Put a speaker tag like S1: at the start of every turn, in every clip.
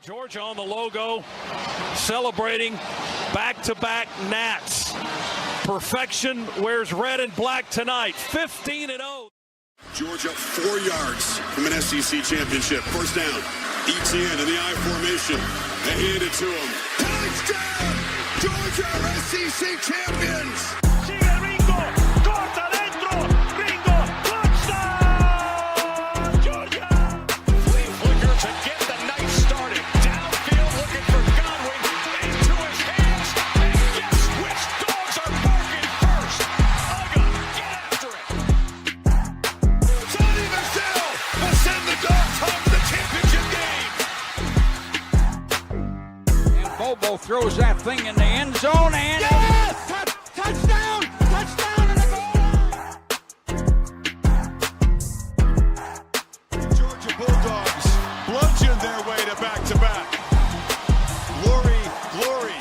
S1: Georgia on the logo, celebrating back-to-back Nats. Perfection wears red and black tonight, 15-0.
S2: Georgia 4 yards from an SEC championship. First down, ETN in the I formation. They hand it to him. Touchdown! Georgia SEC champions!
S3: Sigue Ringo, corta dentro, Ringo, touchdown! Georgia! Flea flicker to get the night started. Downfield looking for Godwin, into his hands, and guess which dogs are barking first? Uga, get after it! Sonny Michel will send the dogs home to the championship game!
S4: And Bobo throws that thing in the end zone, and yes! Touchdown! Touchdown and a goal line!
S2: Georgia Bulldogs bludgeon their way to back-to-back. Glory, glory.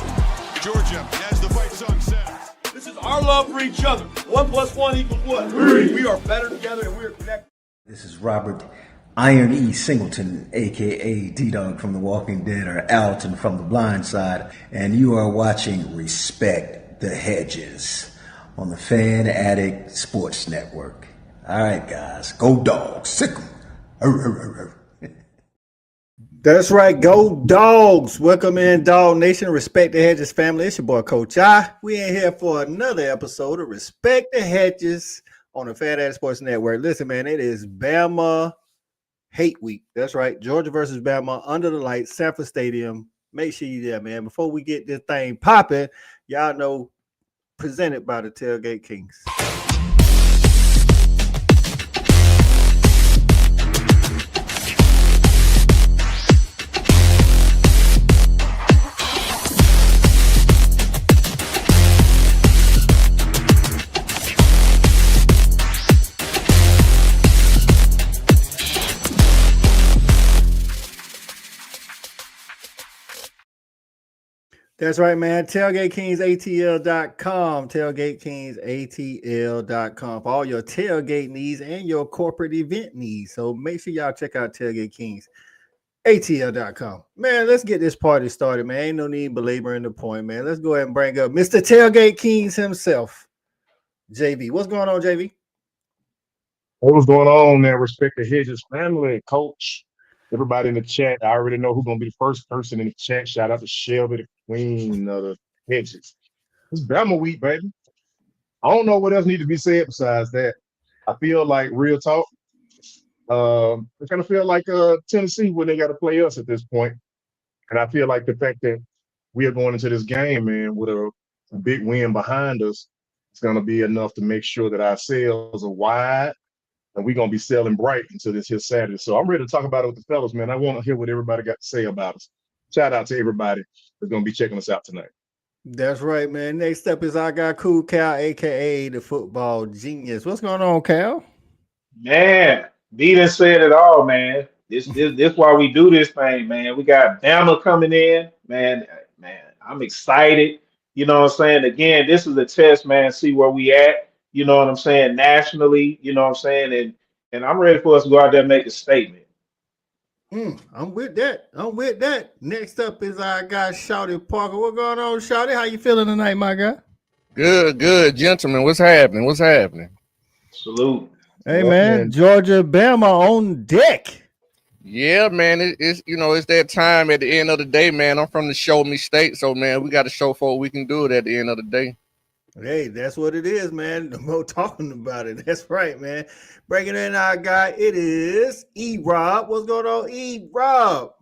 S2: Georgia, as the fight song says.
S5: This is our love for each other. 1 + 1 = what? 3. We are better together and we're connected.
S6: This is Robert Iron E. Singleton, a.k.a. D-Dog from The Walking Dead, or Alton from The Blind Side, and you are watching Respect the Hedges on the Fan Addict Sports Network. All right, guys, go Dogs, sick 'em.
S7: That's right, go Dogs. Welcome in, Dog Nation. Respect the Hedges family. It's your boy, Coach I. We in here for another episode of Respect the Hedges on the Fan Addict Sports Network. Listen, man, it is Bama Hate Week. That's right. Georgia versus Bama under the lights, Sanford Stadium. Make sure you're there, man. Before we get this thing popping, y'all know, presented by the Tailgate Kings. That's right, man. TailgateKingsATL.com. TailgateKingsATL.com for all your tailgate needs and your corporate event needs. So make sure y'all check out TailgateKingsATL.com. Man, let's get this party started, man. Ain't no need belaboring the point, man. Let's go ahead and bring up Mr. Tailgate Kings himself, JV. What's going on, JV?
S8: What's going on there? Respect the Hedges family, Coach. Everybody in the chat, I already know who's going to be the first person in the chat. Shout out to Shelby, the queen of the Hedges. It's Bama week, baby. I don't know what else needs to be said besides that. I feel like real talk. I kind of feel like Tennessee when they got to play us at this point. And I feel like the fact that we are going into this game, man, with a big win behind us, it's going to be enough to make sure that our sales are wide. And we're going to be selling bright until this here Saturday. So I'm ready to talk about it with the fellas, man. I want to hear what everybody got to say about us. Shout out to everybody that's going to be checking us out tonight.
S7: That's right, man. Next up is our guy, Cool Cal, a.k.a. the football genius. What's going on, Cal?
S9: Man, B done said it all, man. This why we do this thing, man. We got Bama coming in, man. I'm excited. You know what I'm saying? Again, this is a test, man. See where we at. You know what I'm saying? Nationally, you know what I'm saying? And I'm ready for us to go out there and make a statement.
S7: I'm with that. Next up is our guy, Shouty Parker. What's going on, Shouty? How you feeling tonight, my guy?
S10: Good, gentlemen. What's happening?
S9: Salute.
S7: Hey, man. Georgia, Bama on deck.
S10: Yeah, man. It's that time at the end of the day, man. I'm from the show me state, so, man, we got to show for what we can do it at the end of the day.
S7: Hey, that's what it is, man. The more talking about it. That's right, man. Breaking in our guy, it is E-Rob. What's going on, E-Rob?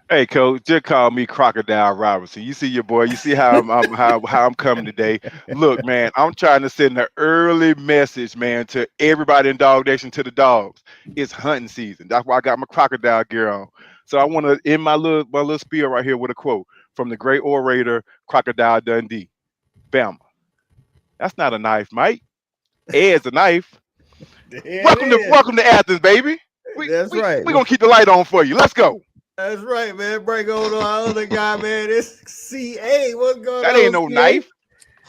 S11: Hey, Coach, just call me Crocodile Robinson. You see your boy. You see how I'm coming today. Look, man, I'm trying to send an early message, man, to everybody in Dog Nation, to the dogs. It's hunting season. That's why I got my crocodile gear on. So I want to end my little spiel right here with a quote from the great orator Crocodile Dundee. Bama. That's not a knife, Mike. Ed's a knife. Welcome to Athens, baby.
S7: That's right.
S11: We're going to keep the light on for you. Let's go.
S7: That's right, man. Break on our other guy, man. It's CA. What's going on?
S11: That ain't no knife.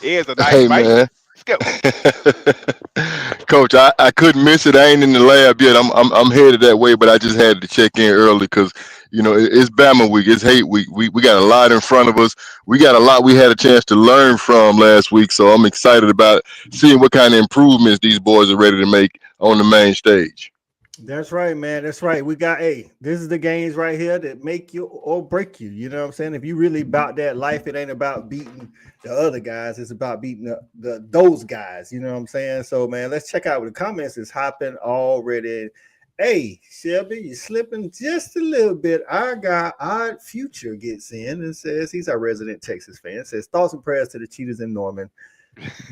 S11: Ed's a knife,
S12: Hey,
S11: Mike.
S12: man.
S11: Let's go.
S12: Coach, I couldn't miss it. I ain't in the lab yet. I'm headed that way, but I just had to check in early because it's Bama week. It's hate week. We got a lot in front of us. We got a lot we had a chance to learn from last week. So I'm excited about seeing what kind of improvements these boys are ready to make on the main stage.
S7: That's right, man. That's right. We got this is the games right here that make you or break you. You know what I'm saying? If you really about that life, it ain't about beating the other guys. It's about beating those guys. You know what I'm saying? So, man, let's check out what the comments is hopping already. Hey, Shelby, you're slipping just a little bit. Our guy, Odd Future, gets in and says he's our resident Texas fan. Says thoughts and prayers to the Cheetahs in Norman.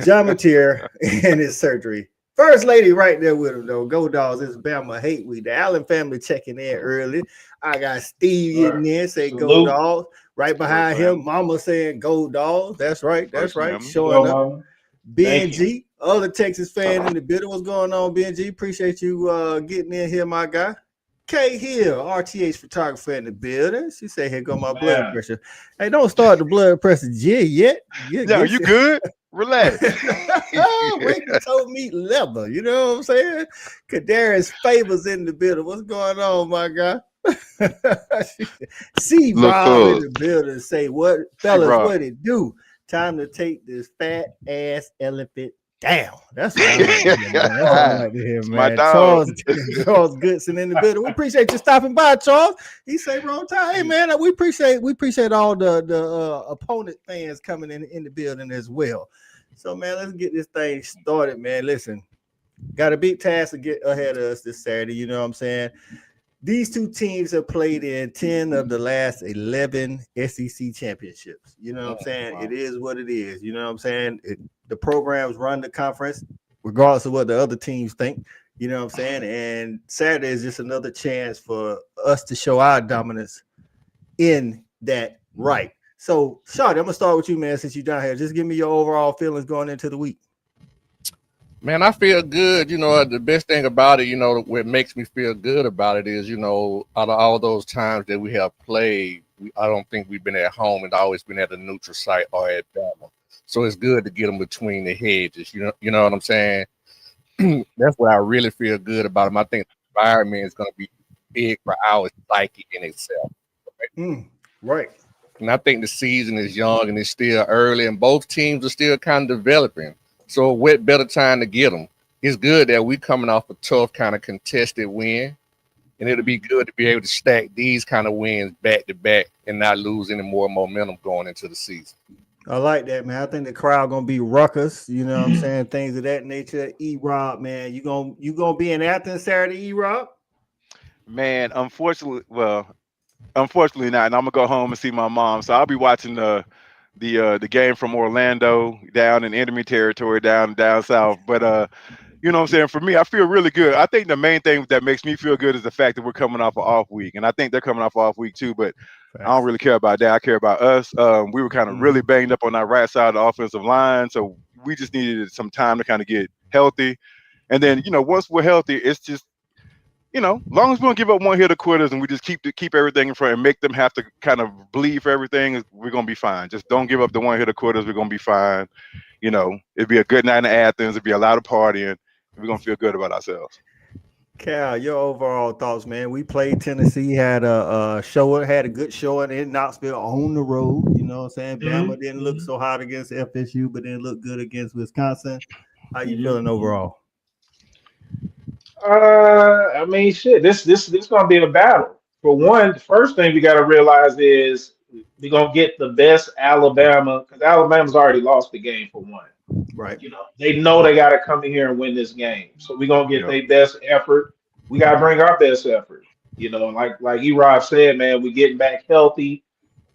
S7: John Mateer and his surgery. First lady right there with him, though. Go Dogs. It's Bama Hate Week. The Allen family checking in early. I got Steve getting in, say Go Dogs. Right behind him, Mama saying Go Dogs. That's right. That's right. Showing up. BNG, other Texas fan in the building. What's going on, BNG? Appreciate you getting in here, my guy. K Hill, RTH photographer in the building. She said, here go my blood pressure. Hey, don't start the blood pressure yet.
S11: No, you good? Relax.
S7: Wait the toe meat leather. You know what I'm saying? Kadarius Favors in the building. What's going on, my guy? See Rob in the building. Say what, fellas? What it do? Time to take this fat ass elephant down. That's what I like to hear, man. That's what I like to hear, man.
S11: My dog.
S7: Charles Goodson in the building. We appreciate you stopping by, Charles. He say wrong time. Hey, man, we appreciate all the opponent fans coming in the building as well. So, man, let's get this thing started, man. Listen, got a big task to get ahead of us this Saturday. You know what I'm saying? These two teams have played in 10 of the last 11 SEC championships. You know what I'm saying? Wow. It is what it is. You know what I'm saying? The programs run the conference, regardless of what the other teams think. You know what I'm saying? And Saturday is just another chance for us to show our dominance in that right. So, Shawty, I'm going to start with you, man, since you're down here. Just give me your overall feelings going into the week.
S10: Man, I feel good. The best thing about it, what makes me feel good about it is, out of all those times that we have played, I don't think we've been at home and always been at a neutral site or at Bama. So it's good to get them between the hedges. You know what I'm saying? That's what I really feel good about them. I think the environment is going to be big for our psyche in itself.
S7: Right.
S10: And I think the season is young and it's still early, and both teams are still kind of developing. So what better time to get them? It's good that we coming off a tough kind of contested win, and it'll be good to be able to stack these kind of wins back to back and not lose any more momentum going into the season.
S7: I like that, man. I think the crowd gonna be ruckus. You know what I'm saying? Things of that nature. E-Rob, man, you gonna be in Athens Saturday, E-Rob?
S11: Man, unfortunately not. And I'm gonna go home and see my mom. So I'll be watching the game from Orlando down in enemy territory down south. But you know what I'm saying? For me, I feel really good. I think the main thing that makes me feel good is the fact that we're coming off an off week, and I think they're coming off an off week too. But I don't really care about that. I care about us. We were kind of really banged up on our right side of the offensive line, so we just needed some time to kind of get healthy. And then once we're healthy, it's just long as we don't give up one hit of quitters and we just keep everything in front and make them have to kind of bleed for everything, we're gonna be fine. Just don't give up the one hit of quitters. We're gonna be fine. It'd be a good night in Athens. It'd be a lot of partying. We're gonna feel good about ourselves.
S7: Cal, your overall thoughts, man? We played Tennessee, had a good showing in Knoxville on the road. You know what I'm saying? Bama didn't look so hot against FSU, but didn't look good against Wisconsin. How you feeling overall?
S9: I mean, shit. This gonna be a battle. For one, the first thing we gotta realize is we're gonna get the best Alabama, because Alabama's already lost the game for one.
S7: Right.
S9: They know they gotta come in here and win this game. So we're gonna get their best effort. We gotta bring our best effort. Like E-Rob said, man, we're getting back healthy.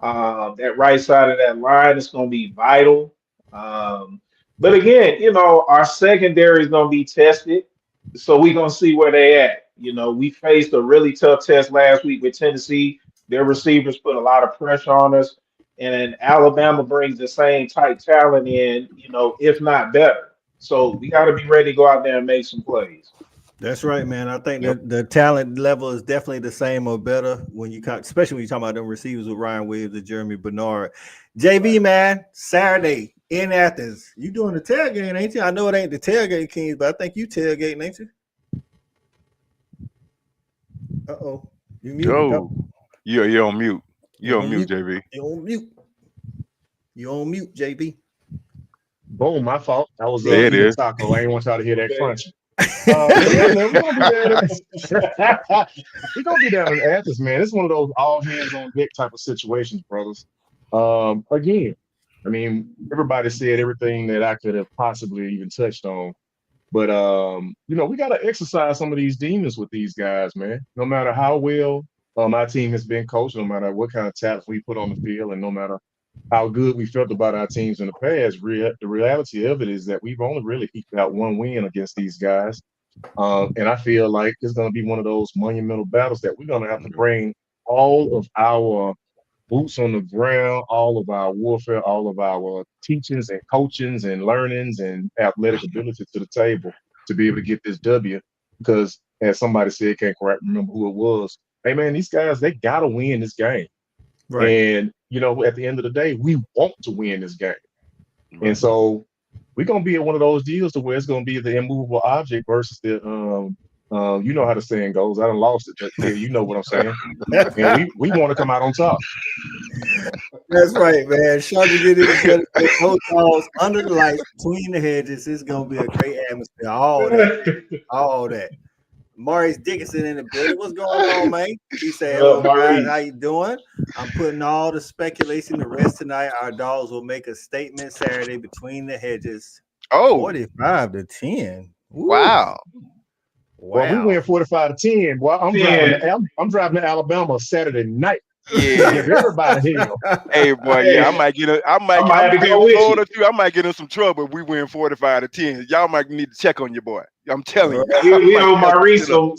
S9: That right side of that line is gonna be vital. But again, our secondary is gonna be tested. So we're going to see where they at. We faced a really tough test last week with Tennessee. Their receivers put a lot of pressure on us. And then Alabama brings the same type talent in, if not better. So we got to be ready to go out there and make some plays.
S7: That's right, man. I think that the talent level is definitely the same or better especially when you talk about them receivers with Ryan Williams and Jeremy Bernard. JB, man, Saturday, in Athens. You doing the tailgate, ain't you? I know it ain't the tailgate Kings, but I think you tailgating, ain't you? Uh-oh. You muted.
S11: Go. You're on mute. You're on mute,
S7: mute.
S11: JB.
S7: You're on mute. You're on mute, JB.
S8: Boom, my fault. I was
S11: There it
S8: eating a
S11: is.
S8: taco. I ain't want y'all to hear that crunch. But yeah, man, we're gonna be down in Athens, man. It's one of those all hands on deck type of situations, brothers. Again, I mean, everybody said everything that I could have possibly even touched on. But we gotta exercise some of these demons with these guys, man. No matter how well our team has been coached, no matter what kind of talent we put on the field, and no matter how good we felt about our teams in the past, the reality of it is that we've only really eked out one win against these guys. And I feel like it's going to be one of those monumental battles that we're going to have to bring all of our boots on the ground, all of our warfare, all of our teachings and coachings and learnings and athletic ability to the table to be able to get this W. Because as somebody said, can't quite remember who it was. Hey, man, these guys, they got to win this game.
S7: Right.
S8: And, at the end of the day, we want to win this game. Right. And so we're going to be at one of those deals to where it's going to be the immovable object versus the, you know how the saying goes. I done lost it, but yeah, you know what I'm saying. And we want to come out on top.
S7: That's right, man. Shark to get it both calls under the lights, between the hedges. It's going to be a great atmosphere. All that. Maurice Dickinson in the building. What's going on, man? He said, hello, guys. How you doing? I'm putting all the speculation to rest tonight. Our dogs will make a statement Saturday between the hedges. 45-10. Ooh.
S11: Wow.
S8: Well, we win 45-10. Well, I'm driving to Alabama Saturday night.
S11: Yeah,
S8: give everybody hell.
S11: Hey, boy, yeah, I might get in some trouble if we win 45-10. Y'all might need to check on your boy. I'm telling you.
S9: We owe Maurice some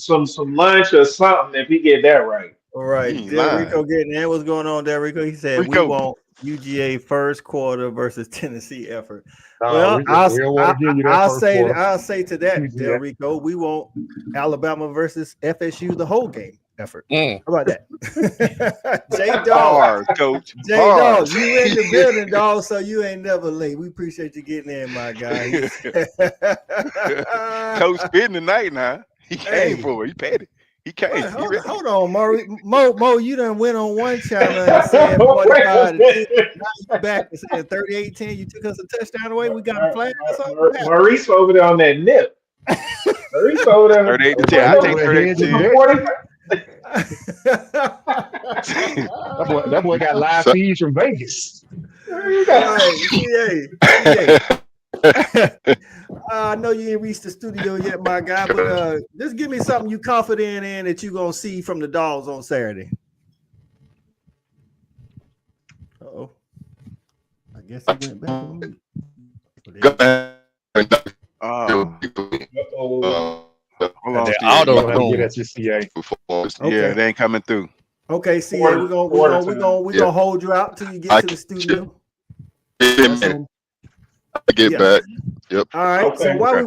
S9: lunch or something if he get that right.
S7: All right. Rico getting in. What's going on, Rico? He said we want UGA first quarter versus Tennessee effort. Well, I'll say to that, Rico, we want Alabama versus FSU the whole game effort. How about that? J-Dog.
S11: Coach.
S7: J-Dog, you in the building, dog, so you ain't never late. We appreciate you getting in, my guy.
S11: Coach spending the night now. He came for it. He petty. He came.
S7: Hold on, Mo, you done went on one channel and said 45-10. Now you back and saying 38-10. You took us a touchdown away. We got a flag.
S9: Maurice over there on that nip. Maurice over there.
S11: 38-10. I take 38-10.
S8: That boy got live feeds from Vegas.
S7: I know you ain't reached the studio yet, my guy, but just give me something you confident in that you're gonna see from the dogs on Saturday. Uh-oh. I guess he went back on mute.
S11: Hold on,
S8: yeah,
S11: they ain't coming through.
S7: Okay, CA, we're gonna hold you out till you get to the studio.
S12: Get back. Yep.
S7: All right. Okay. So while we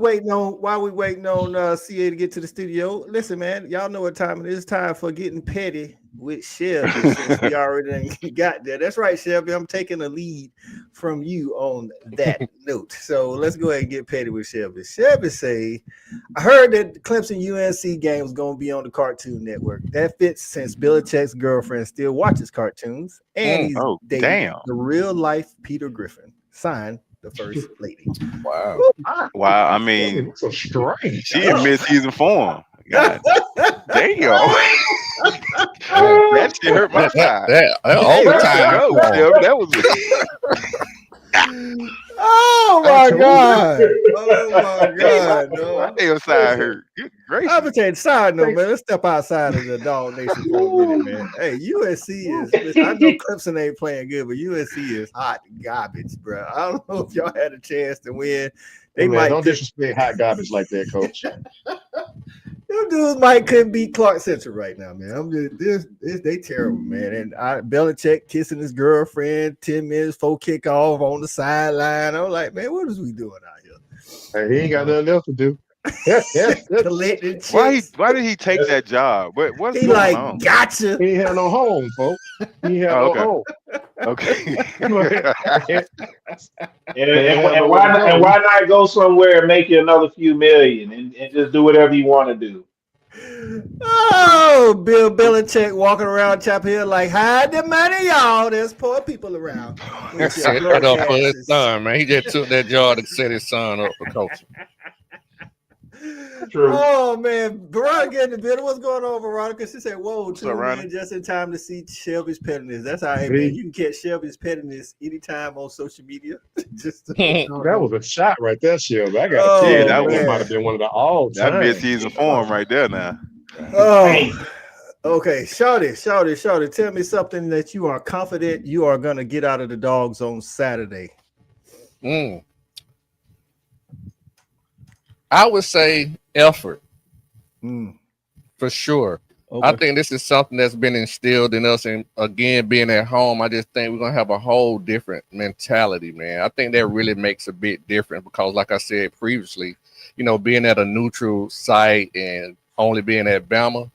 S7: waiting on CA to get to the studio, listen, man, y'all know what time it is. Time for getting petty with Shelby. Since we already got there. That's right, Shelby. I'm taking a lead from you on that note. So let's go ahead and get petty with Shelby. Shelby say, I heard that the Clemson UNC game was going to be on the Cartoon Network. That fits since Belichick's girlfriend still watches cartoons, and he's dating the real life Peter Griffin. Signed, the first lady.
S11: Wow. I mean,
S8: so strange.
S11: She in mid-season form. God damn. That shit hurt my side. That was
S7: Oh my God. Oh my God. No.
S11: My damn side hurt. Good gracious.
S7: I'm gonna tell you, side note, man. Let's step outside of the dog nation for a minute, man. Hey, USC is, I know Clemson ain't playing good, but USC is hot garbage, bro. I don't know if y'all had a chance to win.
S8: Don't disrespect hot garbage like that, coach.
S7: Them dudes couldn't beat Clark Central right now, man. They terrible, man. And Belichick kissing his girlfriend 10 minutes before kickoff on the sideline. I'm like, man, what is we doing out here?
S8: Hey, he ain't got nothing else to do.
S7: Collecting checks.
S11: Why did he take that job? What's
S7: he
S11: going on?
S7: Gotcha.
S8: He ain't had no home, folks. He had no home.
S11: Okay.
S9: And why not go somewhere and make you another few million and just do whatever you want to do?
S7: Oh, Bill Belichick walking around Chapel Hill like, hide the money, y'all. There's poor people around.
S10: He set that up for his son, man. He just took that job to set his son up for coaching.
S9: True.
S7: Oh man, Veronica in the building. What's going on, Veronica? She said, "Whoa,
S11: What's
S7: tune
S11: up, Ronnie?
S7: in just in time to see Shelby's pettiness." That's all right, man. You can catch Shelby's pettiness anytime on social media. Just
S8: that was a shot right there, Shelby. I got
S7: Oh,
S8: to tell you,
S11: that
S8: that might have been one of the all-time.
S11: That mid-season form right there now.
S7: Oh, okay. Shawty, tell me something that you are confident you are going to get out of the dogs on Saturday.
S10: I would say effort.
S7: For
S10: sure. Okay. I think this is something that's been instilled in us, and again, being at home, I just think we're gonna have a whole different mentality, man. I think that really makes a bit different because, like I said previously, being at a neutral site and only being at Bama,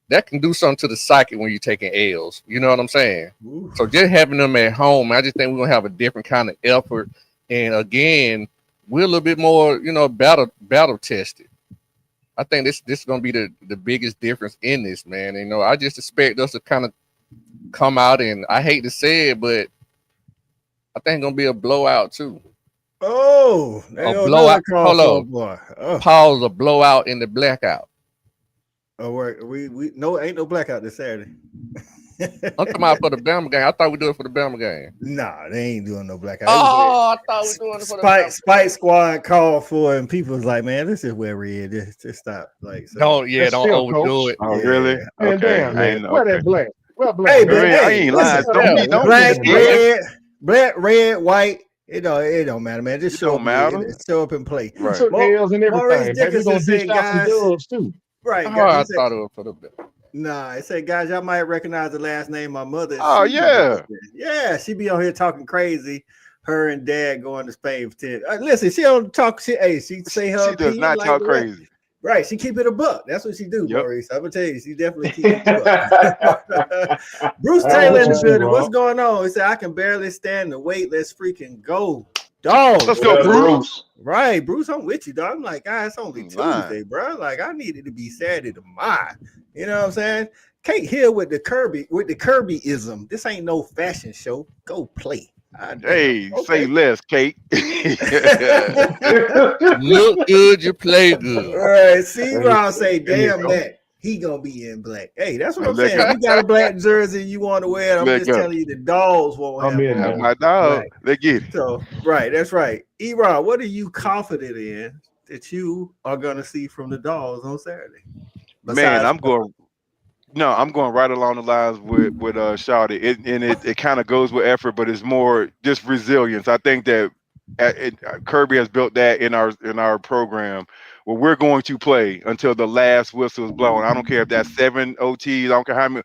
S10: that can do something to the psyche when you're taking L's. You know what I'm saying? Ooh. So just having them at home, I just think we're gonna have a different kind of effort, and again, we're a little bit more, battle tested. I think this is going to be the biggest difference in this, man. I just expect us to kind of come out, and I hate to say it, but I think it's going to be a blowout too.
S7: Oh,
S10: a blowout. Hold on. Pause, a blowout in the blackout.
S7: Oh, we no, ain't no blackout this Saturday.
S10: I'm talking about for the Bama game. I thought we do it for the Bama game.
S7: Nah, they ain't doing no blackout.
S10: I thought we were doing it for the Bama
S7: Spike Squad called for it, and people was like, man, this is where we're at. Just stop. Like, so.
S10: Don't overdo it.
S11: Oh, really?
S8: Man,
S11: okay.
S8: Damn, man. Where that black? Well, black.
S7: Hey, man,
S11: I ain't lying.
S7: Black, red, white. It don't matter, man. Just show up and play.
S8: Right. Took L's and everything. Maybe we're gonna dish out some dubs too.
S7: Right.
S10: I thought it was for the Bama.
S7: Nah, it said, guys, y'all might recognize the last name my mother.
S11: Oh, yeah.
S7: Yeah, she be on here talking crazy. Her and dad going to Spain for 10. Listen, she don't talk shit. Hey, she say her.
S11: She does not talk crazy.
S7: Right. She keep it a buck. That's what she do, Maurice. I'm going to tell you, she definitely keep it a buck. Bruce Taylor in the building. What's going on? He said, I can barely stand the wait. Let's freaking go. Dog.
S11: Let's go, Bruce.
S7: Right, Bruce, I'm with you, dog. I'm like, guys, it's only Tuesday, bro. Like, I need it to be Saturday tomorrow. You know what I'm saying? Can't hear with the Kirbyism. This ain't no fashion show. Go play.
S11: Hey, say less, Kate.
S10: Look good, you play good.
S7: All right, see Ron say, damn that. He gonna be in black. Hey, that's what I'm saying. If you got a black jersey you want to wear it, I'm just telling you the dogs won't have it.
S11: That's my dog. They get it.
S7: So right, that's right. E-Ron, what are you confident in that you are gonna see from the dogs on Saturday?
S11: Man, I'm going right along the lines with Shawty. It kind of goes with effort, but it's more just resilience. I think that Kirby has built that in our program where we're going to play until the last whistle is blown. I don't care if that's 7 OTs. I don't care how many.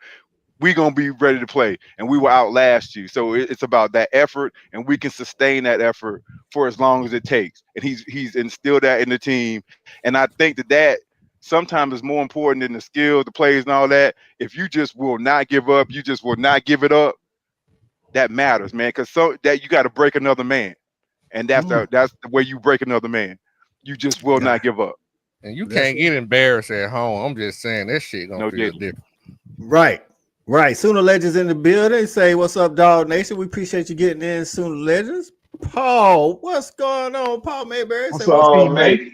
S11: We're going to be ready to play, and we will outlast you. So it's about that effort, and we can sustain that effort for as long as it takes. And he's instilled that in the team, and I think that sometimes is more important than the skill, the plays, and all that. If you just will not give up, you just will not give it up. That matters, man, because that you got to break another man, and that's the way you break another man. You just will not give up,
S10: and you can't get embarrassed at home. I'm just saying that shit gonna feel different.
S7: Right. Sooner Legends in the building. Say what's up, Dog Nation. We appreciate you getting in, Sooner Legends. Paul, what's going on, Paul Mayberry?
S9: What's up, mate?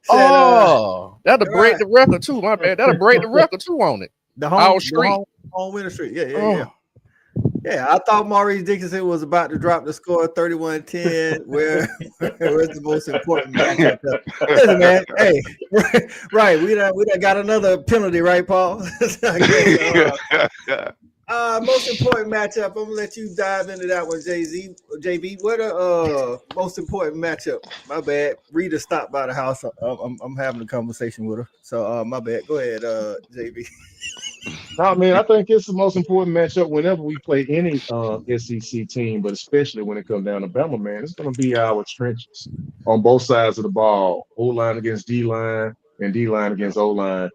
S10: That'll break the record too. My bad. That'll break the record too on it.
S7: The home winner street. Yeah. Yeah, I thought Maurice Dickinson was about to drop the score 31-10. Where's the most important matchup? Listen, man. Hey, right. We done got another penalty, right, Paul? Most important matchup. I'm gonna let you dive into that one, JB. What a most important matchup? My bad. Rita stopped by the house. I'm having a conversation with her. So my bad. Go ahead, JB.
S8: No, man, I think it's the most important matchup whenever we play any SEC team, but especially when it comes down to Bama, man. It's going to be our trenches on both sides of the ball. O-line against D-line and D-line against O-line.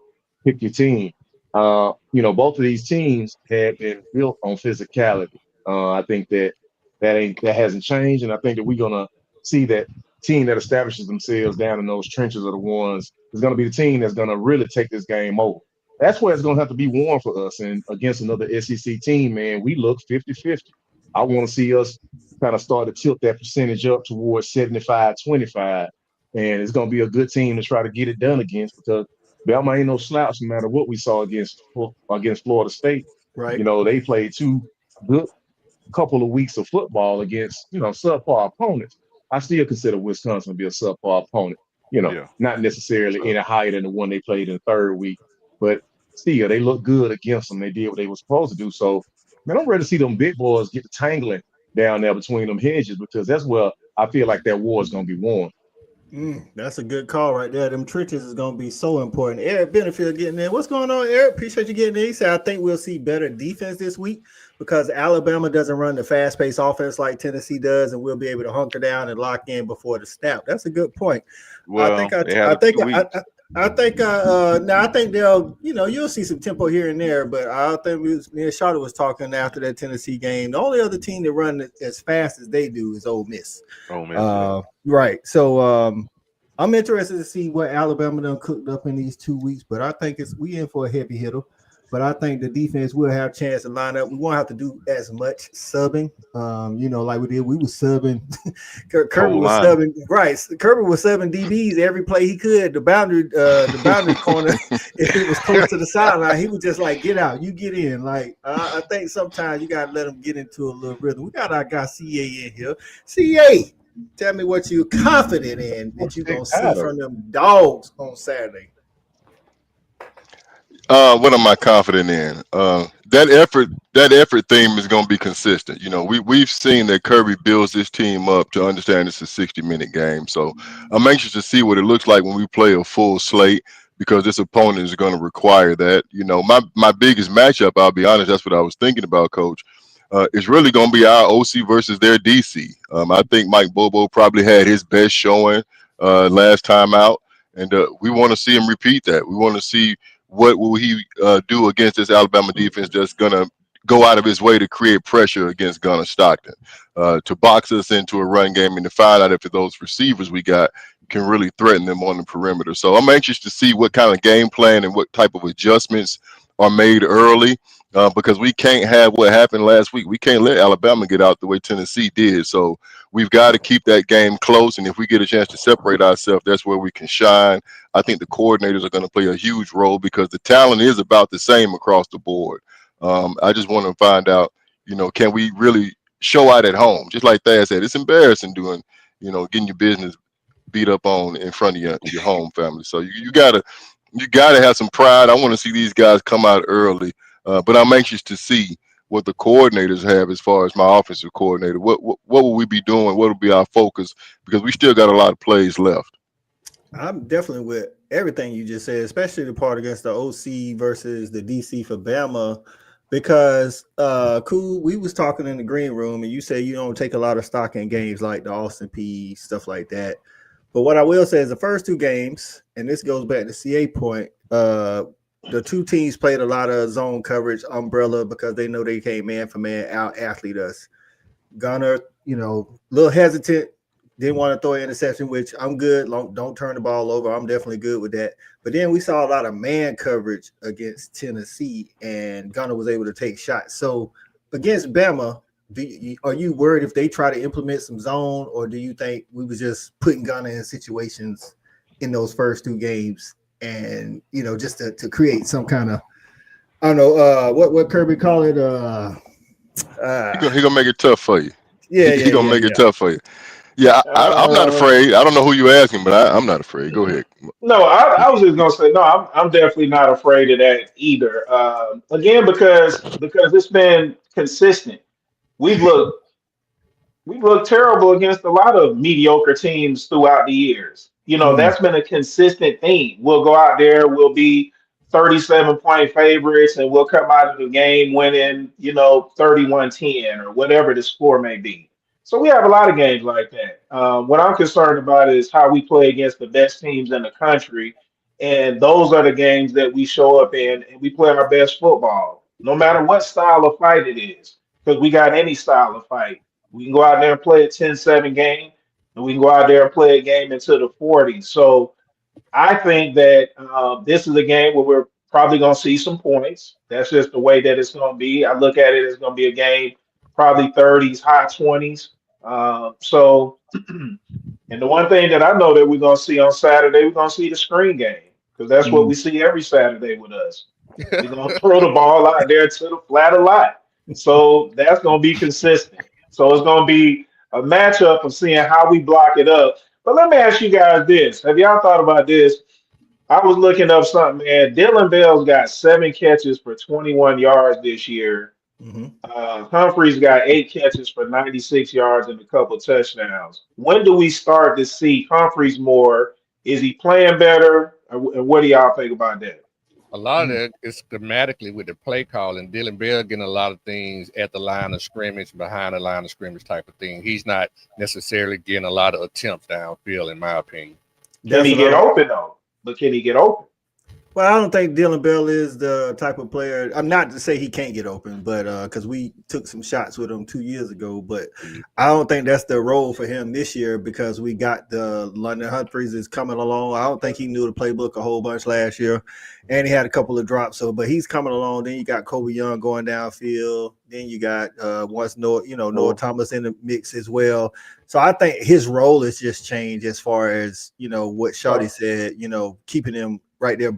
S8: Pick your team. Both of these teams have been built on physicality. I think that hasn't changed, and I think that we're gonna see that team that establishes themselves down in those trenches are the ones is gonna be the team that's gonna really take this game over. That's where it's gonna have to be won for us. And against another SEC team, man, we look 50-50. I want to see us kind of start to tilt that percentage up towards 75-25. And it's gonna be a good team to try to get it done against because Bama ain't no slouch no matter what we saw against Florida State.
S7: Right.
S8: You know, they played two good couple of weeks of football against, subpar opponents. I still consider Wisconsin to be a subpar opponent,
S11: Yeah.
S8: not necessarily
S11: So
S8: any higher than the one they played in the third week, but still, they look good against them. They did what they were supposed to do. So, man, I'm ready to see them big boys get the tangling down there between them hedges because that's where I feel like that war is going to be won.
S7: That's a good call right there. Them trenches is going to be so important. Eric Benefield getting there. What's going on, Eric? Appreciate you getting there. He said, I think we'll see better defense this week because Alabama doesn't run the fast-paced offense like Tennessee does, and we'll be able to hunker down and lock in before the snap. That's a good point.
S11: well,
S7: I think
S11: they had a few weeks.
S7: I think they'll, you'll see some tempo here and there, but I think me and Charlotte was talking after that Tennessee game. The only other team that run as fast as they do is Ole Miss.
S11: Oh man,
S7: Right. So I'm interested to see what Alabama done cooked up in these 2 weeks, but I think we in for a heavy hitter. But I think the defense will have a chance to line up. We won't have to do as much subbing. Like we did. We was subbing. Kirby was subbing. Right. Kirby was subbing DBs every play he could. The boundary corner, if it was close to the sideline, he would just like, get out. You get in. Like, I think sometimes you got to let them get into a little rhythm. We got our guy CA in here. CA, tell me what you're confident in that you're going to see from them dogs on Saturday.
S12: What am I confident in? That effort theme is going to be consistent. We've seen that Kirby builds this team up to understand it's a 60-minute game. So I'm anxious to see what it looks like when we play a full slate because this opponent is going to require that. My biggest matchup, I'll be honest, that's what I was thinking about, Coach. It's really going to be our OC versus their DC. I think Mike Bobo probably had his best showing last time out, and we want to see him repeat that. We want to see what will he do against this Alabama defense that's going to go out of his way to create pressure against Gunnar Stockton, to box us into a run game and to find out if those receivers we got can really threaten them on the perimeter. So I'm anxious to see what kind of game plan and what type of adjustments are made early because we can't have what happened last week. We can't let Alabama get out the way Tennessee did. So we've got to keep that game close. And if we get a chance to separate ourselves, that's where we can shine. I think the coordinators are going to play a huge role because the talent is about the same across the board. I just want to find out, can we really show out at home? Just like Thad said, it's embarrassing getting your business beat up on in front of your home family. So you gotta have some pride. I want to see these guys come out early, but I'm anxious to see what the coordinators have as far as my offensive coordinator. What will we be doing? What will be our focus? Because we still got a lot of plays left.
S7: I'm definitely with everything you just said, especially the part against the OC versus the DC for Bama, because Cool, we was talking in the green room and you say you don't take a lot of stock in games like the Austin P, stuff like that. But what I will say is the first two games, and this goes back to CA point, the two teams played a lot of zone coverage, umbrella, because they know they can't man for man out athlete us. Gunner, a little hesitant, didn't want to throw an interception, which I'm good. Don't turn the ball over. I'm definitely good with that. But then we saw a lot of man coverage against Tennessee, and Gunner was able to take shots. So against Bama, are you worried if they try to implement some zone, or do you think we was just putting Gunner in situations in those first two games and, just to create some kind of, I don't know, what Kirby call it?
S12: He gonna make it tough for you. He gonna make it tough for you. Yeah, I'm not afraid. I don't know who you're asking, but I'm not afraid. Go ahead.
S9: No, I was just gonna say no. I'm definitely not afraid of that either. Again, because it's been consistent. We've looked terrible against a lot of mediocre teams throughout the years. That's been a consistent theme. We'll go out there, we'll be 37-point favorites, and we'll come out of the game winning, 31-10 or whatever the score may be. So we have a lot of games like that. What I'm concerned about is how we play against the best teams in the country. And those are the games that we show up in and we play our best football, no matter what style of fight it is. because we got any style of fight. We can go out there and play a 10-7 game, and we can go out there and play a game into the 40s. So I think that this is a game where we're probably going to see some points. That's just the way that it's going to be. I look at it as going to be a game, probably 30s, high 20s. And the one thing that I know that we're going to see on Saturday, we're going to see the screen game because that's what we see every Saturday with us. We're going to throw the ball out there to the flat a lot. So that's going to be consistent. So it's going to be a matchup of seeing how we block it up. But let me ask you guys this. Have y'all thought about this? I was looking up something, man. Dylan Bell's got 7 catches for 21 yards this year. Humphrey's got 8 catches for 96 yards and a couple touchdowns. When do we start to see Humphreys more? Is he playing better? And what do y'all think about that?
S10: A lot of that is schematically with the play call, and Dylan Bell getting a lot of things at the line of scrimmage, behind the line of scrimmage type of thing. He's not necessarily getting a lot of attempts downfield, in my opinion.
S9: Can he get open, though? But can he get open?
S7: Well, I don't think Dylan Bell is the type of player. I'm not to say he can't get open, but because we took some shots with him 2 years ago, but I don't think that's the role for him this year because we got the London Humphreys is coming along. I don't think he knew the playbook a whole bunch last year, and he had a couple of drops. So, but he's coming along. Then you got Kobe Young going downfield. Then you got Noah Thomas in the mix as well. So I think his role has just changed as far as what Shawty said. Keeping him right there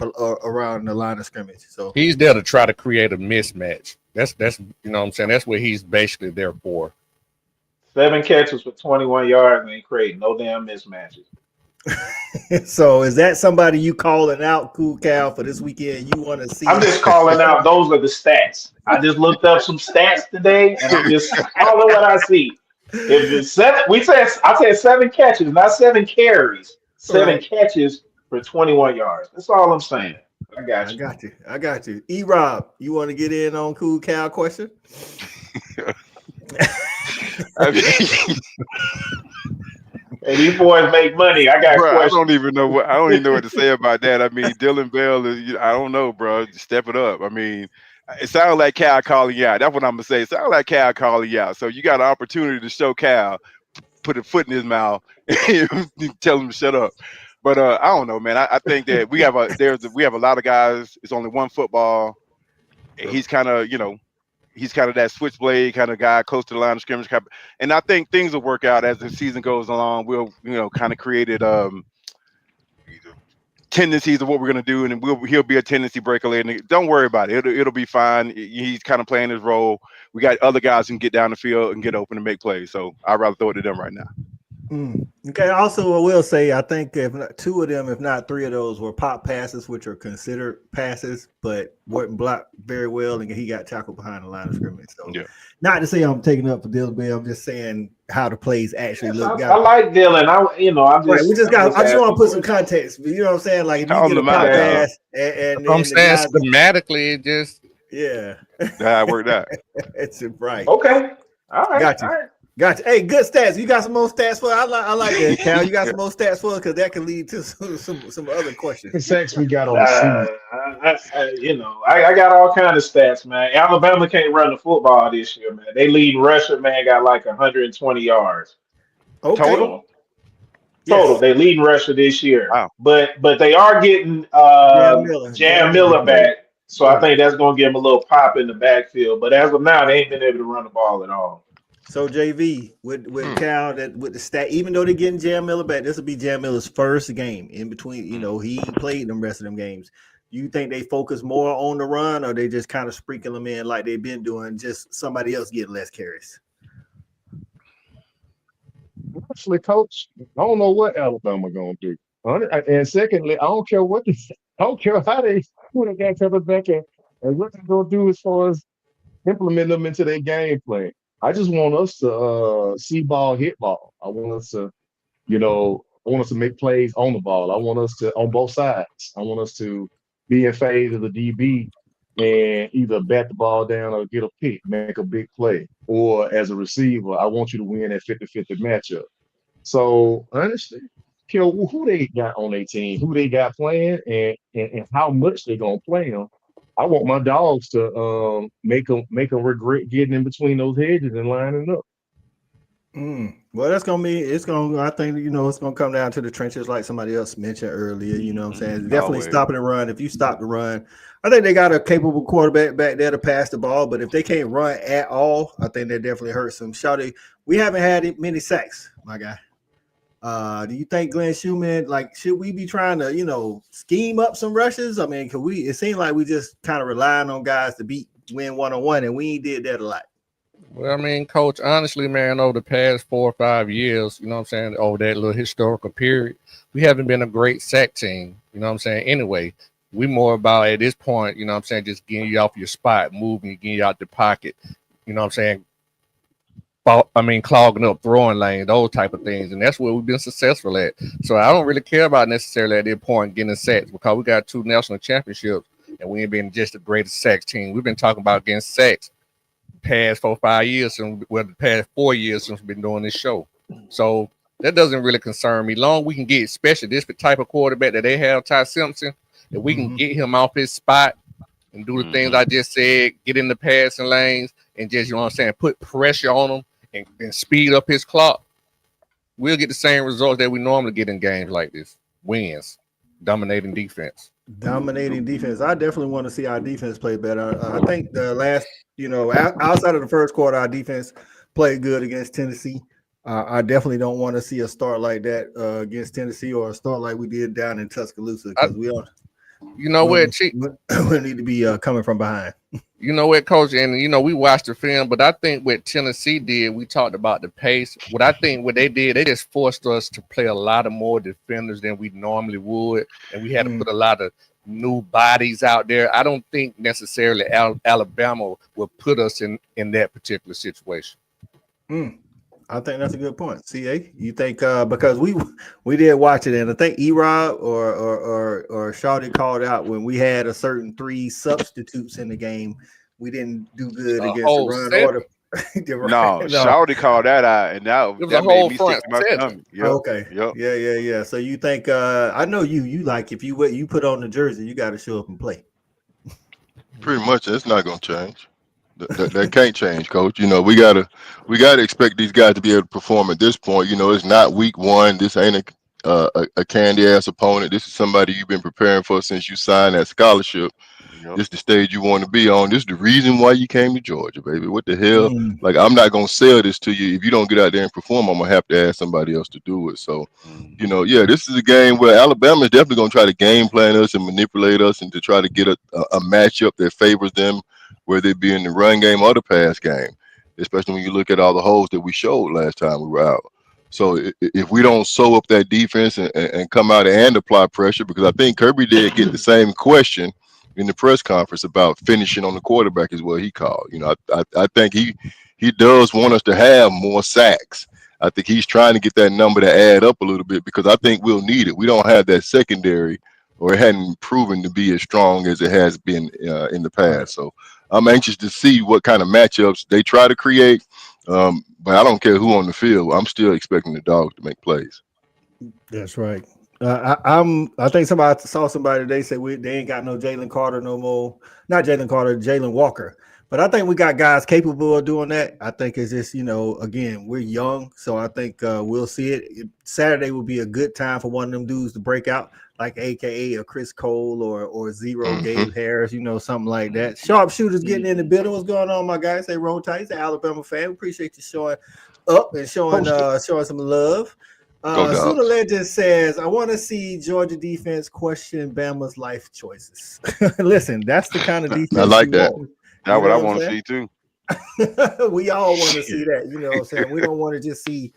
S7: around the line of scrimmage. So
S10: he's there to try to create a mismatch. That's what I'm saying. That's what he's basically there for.
S9: 7 catches for 21 yards and ain't creating no damn mismatches.
S7: So is that somebody you calling out, Cool Cal, for this weekend? You want to see?
S9: I'm just calling out. Those are the stats. I just looked up some stats today, and I'm just calling what I see. If it's 7, I said 7 catches, not 7 carries. 7 catches for 21 yards. That's all I'm saying. I got you. E-Rob, you want to get in on Cool Cal question? Hey, these boys make money. I got questions.
S11: I don't even know what to say about that. I mean, Dylan Bell is. I don't know, bro. Step it up. I mean, it sounds like Cal calling you out. That's what I'm gonna say. It sounds like Cal calling you out. So you got an opportunity to show Cal, put a foot in his mouth, and tell him to shut up. But I don't know, man. I think that we have a lot of guys. It's only one football. He's kind of that switchblade kind of guy, close to the line of scrimmage. And I think things will work out as the season goes along. We'll kind of created tendencies of what we're gonna do, and he'll be a tendency breaker later. Don't worry about it. It'll be fine. He's kind of playing his role. We got other guys who can get down the field and get open and make plays. So I'd rather throw it to them right now.
S7: Okay. Also, I will say I think if not 2 of them, if not 3 of those, were pop passes, which are considered passes, but weren't blocked very well, and he got tackled behind the line of scrimmage. So, not to say I'm taking up for Dylan Bell, I'm just saying how the plays actually look.
S9: I like Dylan. I just
S7: want to put some context. You know what I'm saying? Like if you get a pop pass, and
S10: I'm saying schematically, it just
S11: that worked out.
S7: It's right.
S9: Okay. All right.
S7: Got you.
S9: All right.
S7: Gotcha. Hey, good stats. You got some more stats for? I like that, Cal. You got some more stats for because that can lead to some other questions.
S8: The sacks we got on the
S9: season. I got all kind of stats, man. Alabama can't run the football this year, man. They lead rusher, man, got like 120 yards total. Yes. They leading rusher this year.
S11: Wow.
S9: But they are getting Jam Miller back, so I think that's going to give them a little pop in the backfield. But as of now, they ain't been able to run the ball at all.
S7: So JV with Cal with the stat, even though they're getting Jam Miller back, this will be Jam Miller's first game in between. He played them rest of them games. You think they focus more on the run, or they just kind of sprinkle them in like they've been doing, just somebody else getting less carries?
S8: Actually, Coach, I don't know what Alabama gonna do. And secondly, I don't care how they put a guy coming back and what they're gonna do as far as implement them into their game plan. I just want us to see ball, hit ball. I want us to, make plays on the ball. I want us to on both sides. I want us to be in phase of the DB and either bat the ball down or get a pick, make a big play. Or as a receiver, I want you to win that 50-50 matchup. So honestly, who they got on their team, who they got playing, and how much they gonna play them. I want my dogs to make them regret getting in between those hedges and lining up.
S7: Well, that's gonna be. It's gonna. I think it's gonna come down to the trenches, like somebody else mentioned earlier. You know what I'm saying? Definitely
S11: Always.
S7: stopping the run. If you stop the run, I think they got a capable quarterback back there to pass the ball. But if they can't run at all, I think that definitely hurts them. Shawty, we haven't had many sacks, my guy. Do you think Glenn Schumann, should we be trying to, scheme up some rushes? I mean, could we? It seems like we just kind of relying on guys to win one-on-one, and we ain't did that a lot.
S10: Well, I mean, Coach, honestly, man, over the past 4 or 5 years, you know what I'm saying, over that little historical period, we haven't been a great sack team, you know what I'm saying? Anyway, we more about at this point, you know what I'm saying, just getting you off your spot, moving you, getting you out the pocket, you know what I'm saying? Clogging up throwing lanes, those type of things. And that's where we've been successful at. So I don't really care about necessarily at this point getting sacks because we got 2 national championships and we ain't been just the greatest sacks team. We've been talking about getting sacks past 4 or 5 years since the past 4 years since we've been doing this show. So that doesn't really concern me. Long we can get, especially this type of quarterback that they have, Ty Simpson, if we can get him off his spot and do the things I just said, get in the passing lanes and just, you know what I'm saying, put pressure on him and speed up his clock, we'll get the same results that we normally get in games like this. Wins, dominating defense.
S7: Dominating defense. I definitely want to see our defense play better. I think the last, outside of the first quarter, our defense played good against Tennessee. I definitely don't want to see a start like that against Tennessee or a start like we did down in Tuscaloosa because we need to be coming from behind.
S10: You know what, Coach, and we watched the film, but I think what Tennessee did, we talked about the pace. What I think what they did, they just forced us to play a lot of more defenders than we normally would, and we had to put a lot of new bodies out there. I don't think necessarily Alabama will put us in that particular situation.
S7: I think that's a good point. CA, you think because we did watch it, and I think E-Rob or Shawty called out when we had a certain 3 substitutes in the game, we didn't do good against the run order.
S11: No, Shawty called that out, and that made me sick to my stomach. Yep.
S7: Okay. Yep. Yeah. So you think I know you like if you put on the jersey, you got to show up and play.
S12: Pretty much, it's not gonna change. That can't change, Coach. We gotta expect these guys to be able to perform at this point. It's not week 1. This ain't a candy ass opponent. This is somebody you've been preparing for since you signed that scholarship. Yep. This is the stage you want to be on. This is the reason why you came to Georgia, baby. What the hell? I'm not gonna sell this to you if you don't get out there and perform. I'm gonna have to ask somebody else to do it. So, this is a game where Alabama is definitely gonna try to game plan us and manipulate us and to try to get a matchup that favors them, whether it be in the run game or the pass game, especially when you look at all the holes that we showed last time we were out. So if we don't sew up that defense and come out and apply pressure, because I think Kirby did get the same question in the press conference about finishing on the quarterback is what he called. I think he does want us to have more sacks. I think he's trying to get that number to add up a little bit because I think we'll need it. We don't have that secondary, or it hadn't proven to be as strong as it has been in the past. So I'm anxious to see what kind of matchups they try to create. But I don't care who on the field. I'm still expecting the Dogs to make plays.
S7: That's right. I think somebody saw somebody today say they ain't got no Jalen Carter no more. Not Jalen Carter, Jalen Walker. But I think we got guys capable of doing that. I think it's just, again, we're young. So I think we'll see it. Saturday will be a good time for one of them dudes to break out, like AKA a Chris Cole or Zero Gabe Harris, something like that. Sharpshooters getting in the building. What's going on, my guys? Say roll tight. Say Alabama fan. We appreciate you showing up and showing some love. Sooner Legend says, I want to see Georgia defense question Bama's life choices. Listen, that's the kind of defense
S12: I like that.
S7: Want.
S11: That's what I want to see too.
S7: We all want to see that. You know what I'm saying? We don't want to just see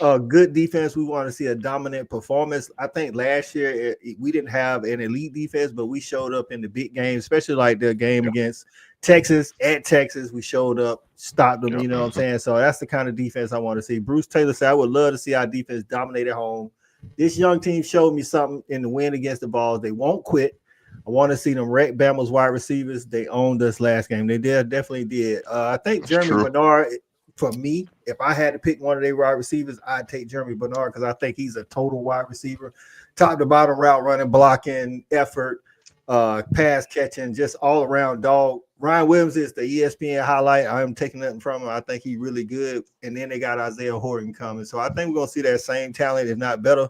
S7: a good defense. We want to see a dominant performance. I think last year we didn't have an elite defense, but we showed up in the big games, especially like the game against Texas at Texas. We showed up, stopped them. You know what I'm saying? So that's the kind of defense I want to see. Bruce Taylor said, I would love to see our defense dominate at home. This young team showed me something in the win against the Vols. They won't quit. I want to see them wreck Bama's wide receivers. They owned us last game. They definitely did. I think Jeremy Bernard, for me, if I had to pick one of their wide receivers, I'd take Jeremy Bernard because I think he's a total wide receiver. Top to bottom route running, blocking, effort. pass catching, just all around dog. Ryan Williams is the ESPN highlight. I'm taking nothing from him. I think he's really good. And then they got Isaiah Horton coming. So I think we're gonna see that same talent, if not better.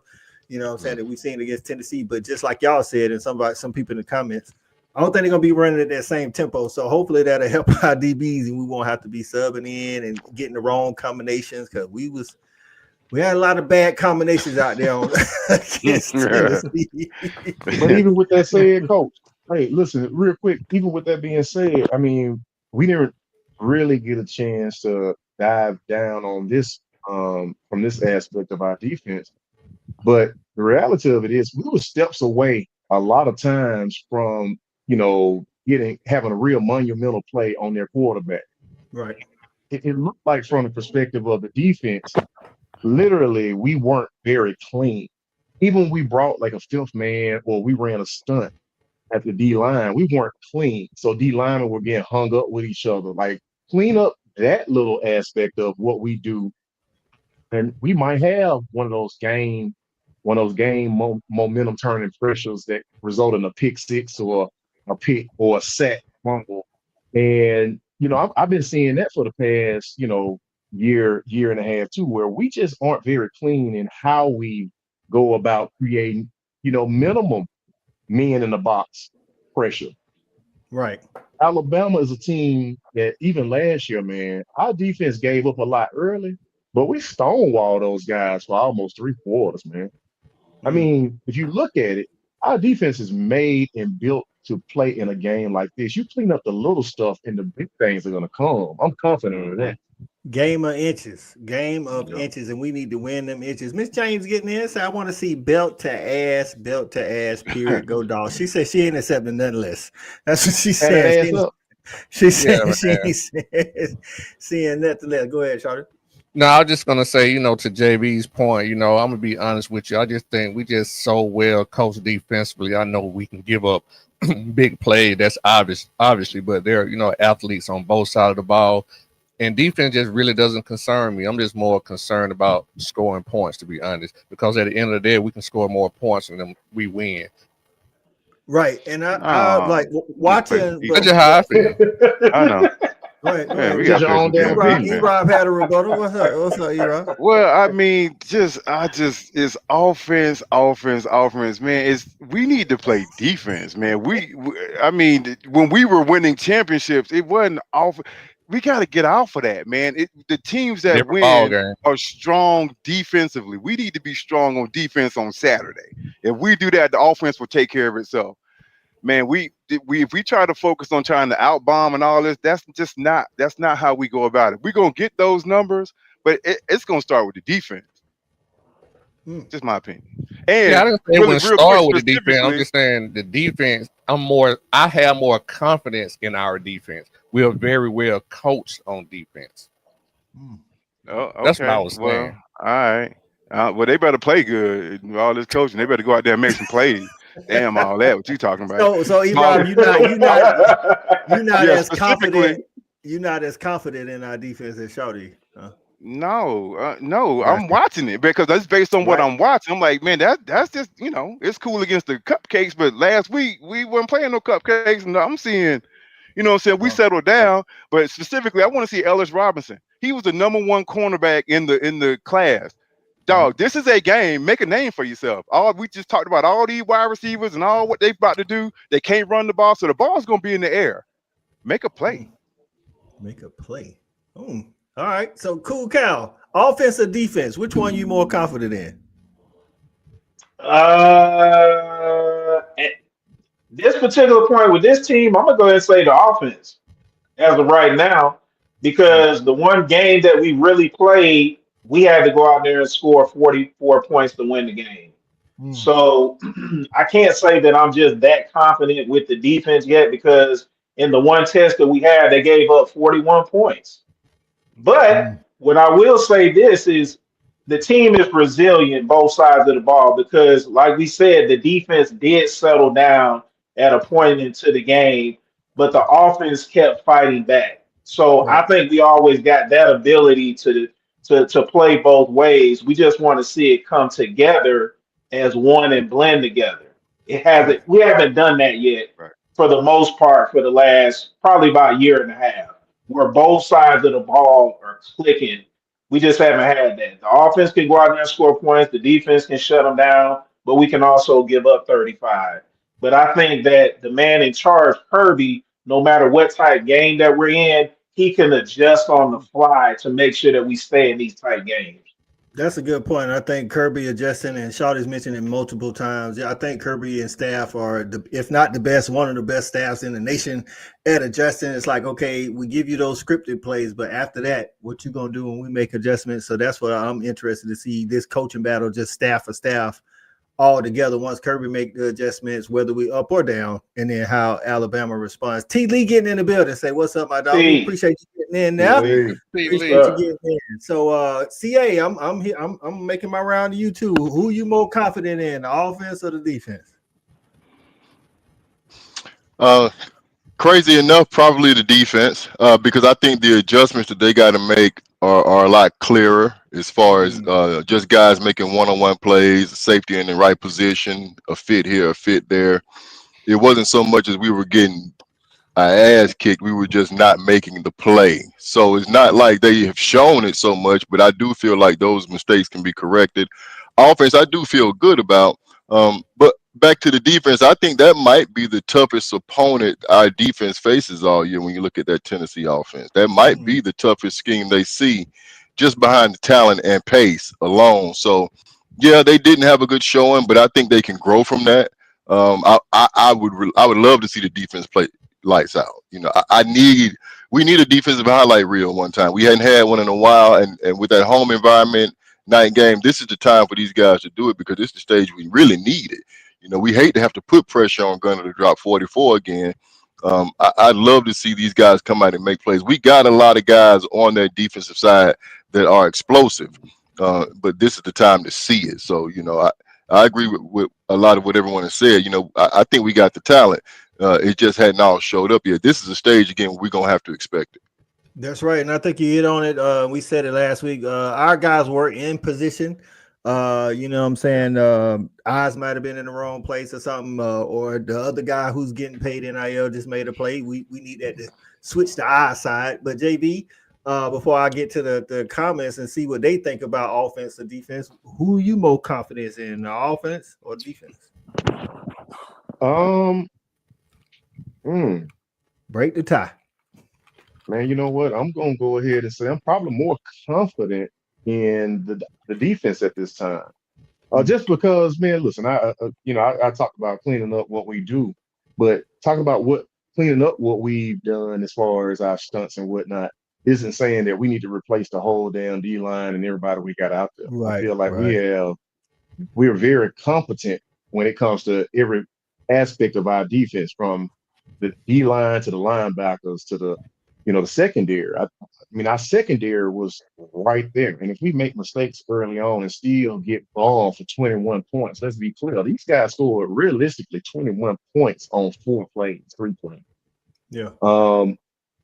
S7: You know what I'm saying, that we've seen against Tennessee. But just like y'all said, and some people in the comments, I don't think they're gonna be running at that same tempo. So hopefully that'll help our DBs and we won't have to be subbing in and getting the wrong combinations, because we had a lot of bad combinations out there on against Tennessee.
S8: But even with that said, coach, hey, listen, real quick, even with that being said, I mean, we didn't really get a chance to dive down on this from this aspect of our defense. But the reality of it is we were steps away a lot of times from, having a real monumental play on their quarterback.
S7: Right.
S8: It looked like, from the perspective of the defense, literally we weren't very clean. Even when we brought like a fifth man or we ran a stunt at the D line, we weren't clean. So D linemen were getting hung up with each other. Like, clean up that little aspect of what we do, and we might have one of those game momentum turning pressures that result in a pick six or a pick or a sack fumble. And I've been seeing that for the past year and a half too, where we just aren't very clean in how we go about creating minimum men in the box pressure.
S7: Right.
S8: Alabama is a team that even last year, man, our defense gave up a lot early, but we stonewalled those guys for almost 3 quarters, man. I mean, if you look at it, our defense is made and built to play in a game like this. You clean up the little stuff and the big things are going to come. I'm confident of that.
S7: Game of inches, and we need to win them inches. Miss James getting in, so I want to see belt to ass, period, go dog. She said she ain't accepting nothing less. That's what she said. She said she ain't seeing nothing less. Go ahead, Charlotte.
S10: No, I was just gonna say, to JB's point, I'm gonna be honest with you. I just think we just so well coached defensively. I know we can give up big play. That's obviously, but there are, athletes on both sides of the ball. And defense just really doesn't concern me. I'm just more concerned about scoring points, to be honest, because at the end of the day, we can score more points and then we win.
S7: Right. And I like watching.
S10: That's just how I feel.
S11: I know.
S7: Right.
S11: Man, we got
S7: E-Rob had a rebuttal. What's up, E-Rob?
S11: Well, I mean, it's offense, man. We need to play defense, man. I mean, when we were winning championships, it wasn't off. We got to get off of that, man. The teams that win are strong defensively. We need to be strong on defense on Saturday. If we do that, the offense will take care of itself. Man, if we try to focus on trying to outbomb and all this, that's not how we go about it. We're gonna get those numbers, but it's gonna start with the defense. Just my opinion. And
S10: I didn't say we'll start with the defense. I'm just saying the defense. I have more confidence in our defense. We are very well coached on defense.
S11: Oh, okay.
S10: That's what I was saying.
S11: Well, all right. Well, they better play good. All this coaching, they better go out there and make some plays. Damn, all that. What you talking about?
S7: So E-Rob, you're not as confident. You're not as confident in our defense as Shawty. Huh?
S11: No. I'm watching it because that's based on what I'm watching. I'm like, man, that's just it's cool against the cupcakes, but last week we weren't playing no cupcakes, and I'm seeing, we settled down. But specifically, I want to see Ellis Robinson. He was the number 1 cornerback in the class. Dog, this is a game. Make a name for yourself. All we just talked about, all these wide receivers and all what they've about to do. They can't run the ball, so the ball's gonna be in the air. Make a play.
S7: Make a play. All right. So cool, Cal. Offense or defense? Which one are you more confident in?
S9: At this particular point with this team, I'm gonna go ahead and say the offense as of right now, because the one game that we really played, we had to go out there and score 44 points to win the game. So I can't say that I'm just that confident with the defense yet, because in the one test that we had, they gave up 41 points. But what I will say this is the team is resilient, both sides of the ball, because like we said, the defense did settle down at a point into the game, but the offense kept fighting back. So I think we always got that ability to play both ways. We just want to see it come together as one and blend together. It hasn't. We haven't done that yet
S11: Right.
S9: for the most part for the last probably about a year and a half, where both sides of the ball are clicking. We just haven't had that. The offense can go out there and score points. The defense can shut them down, but we can also give up 35. But I think that the man in charge, Kirby, no matter what type game that we're in, he can adjust on the fly to make sure that we stay in these tight games.
S7: That's a good point. I think Kirby adjusting, and Shawty's mentioned it multiple times. Yeah, I think Kirby and staff are, if not the best, one of the best staffs in the nation at adjusting. It's like, okay, we give you those scripted plays, but after that, what you gonna do when we make adjustments? So that's what I'm interested to see, this coaching battle, just staff for staff, all together once Kirby make the adjustments, whether we up or down, and then how Alabama responds. T. Lee getting in the building. Say, what's up, my dog? We appreciate you getting in now. Appreciate you getting in. So, CA, I'm here. I'm making my round to you too. Who you more confident in, the offense or the defense?
S12: Crazy enough, probably the defense, because I think the adjustments that they got to make are a lot clearer as far as just guys making one-on-one plays, safety in the right position, a fit here, a fit there. It wasn't so much as we were getting our ass kicked, we were just not making the play. So it's not like they have shown it so much, but I do feel like those mistakes can be corrected. Offense, I do feel good about. But back to the defense, I think that might be the toughest opponent our defense faces all year when you look at that Tennessee offense. That might be the toughest scheme they see, just behind the talent and pace alone. So, yeah, they didn't have a good showing, but I think they can grow from that. I would love to see the defense play lights out. You know, we need a defensive highlight reel one time. We hadn't had one in a while, and with that home environment, night game, this is the time for these guys to do it because it's the stage we really need it. You know, we hate to have to put pressure on Gunner to drop 44 again. I'd love to see these guys come out and make plays. We got a lot of guys on that defensive side that are explosive, but this is the time to see it. So, you know, I agree with a lot of what everyone has said. You know, I think we got the talent. It just hadn't all showed up yet. This is a stage, again, we're going to have to expect it.
S7: That's right. And I think you hit on it. We said it last week. Our guys were in position. You know what I'm saying? Eyes might have been in the wrong place or something, or the other guy who's getting paid NIL just made a play. We need that to switch the eye side. But JB, before I get to the comments and see what they think about offense or defense, who are you more confident in, the offense or defense? Break the tie.
S8: Man, you know what? I'm going to go ahead and say I'm probably more confident in the defense at this time. Just because, man, listen, I talk about cleaning up what we do, but talking about cleaning up what we've done as far as our stunts and whatnot isn't saying that we need to replace the whole damn D line and everybody we got out there.
S7: Right,
S8: I feel like we're very competent when it comes to every aspect of our defense, from the D line to the linebackers to the secondary. I mean, our secondary was right there. And if we make mistakes early on and still get ball for 21 points, let's be clear, these guys scored realistically 21 points on 3 plays.
S7: Yeah.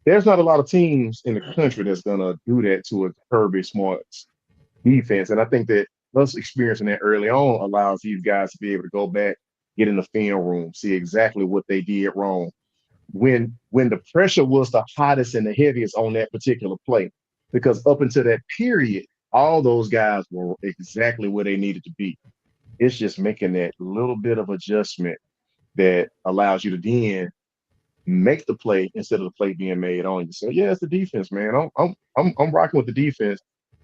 S8: There's not a lot of teams in the country that's gonna do that to a Kirby Smart's defense. And I think that us experiencing that early on allows these guys to be able to go back, get in the film room, see exactly what they did wrong. When the pressure was the hottest and the heaviest on that particular play, because up until that period, all those guys were exactly where they needed to be. It's just making that little bit of adjustment that allows you to then make the play instead of the play being made on you. So yeah, it's the defense, man. I'm rocking with the defense,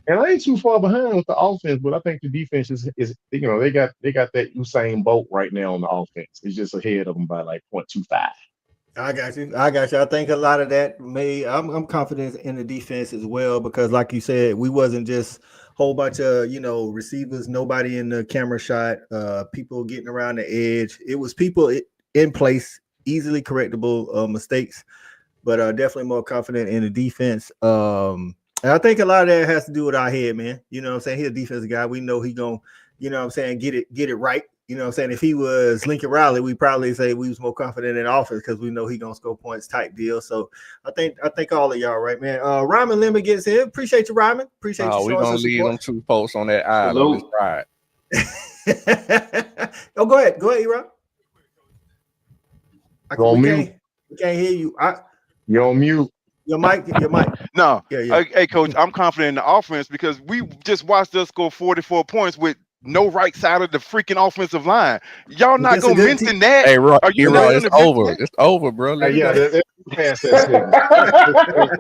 S8: and I ain't too far behind with the offense. But I think the defense is they got that Usain Bolt right now on the offense. It's just ahead of them by like 0.25.
S7: I got you. I think a lot of that I'm confident in the defense as well, because like you said, we wasn't just a whole bunch of, receivers, nobody in the camera shot, people getting around the edge. It was people in place, easily correctable mistakes, but definitely more confident in the defense. And I think a lot of that has to do with our head, man. You know what I'm saying? He's a defensive guy. We know he gonna, get it right. You know what I'm saying? If he was Lincoln Riley, we probably say we was more confident in offense because we know he gonna score points type deal. So I think all of y'all, right, man. Ryman Lemon gets in. Appreciate you, Ryman. Appreciate you.
S10: We're gonna leave them 2 posts on that island. This ride.
S7: Oh, go ahead, E-Rob.
S8: You're on mute.
S7: We can't hear you.
S8: You're on mute.
S7: Your mic.
S11: No.
S7: Yeah.
S11: Hey, coach, I'm confident in the offense because we just watched us score 44 points with no right side of the freaking offensive line. Y'all not
S7: Against a
S11: gonna
S7: good
S11: mention
S7: team.
S11: that?
S10: Hey,
S11: Are you
S10: Roy,
S11: not
S10: it's
S11: gonna mention
S10: over.
S11: that?
S10: It's over, bro. Let it
S8: Yeah,
S10: go.
S8: let's pass that segment.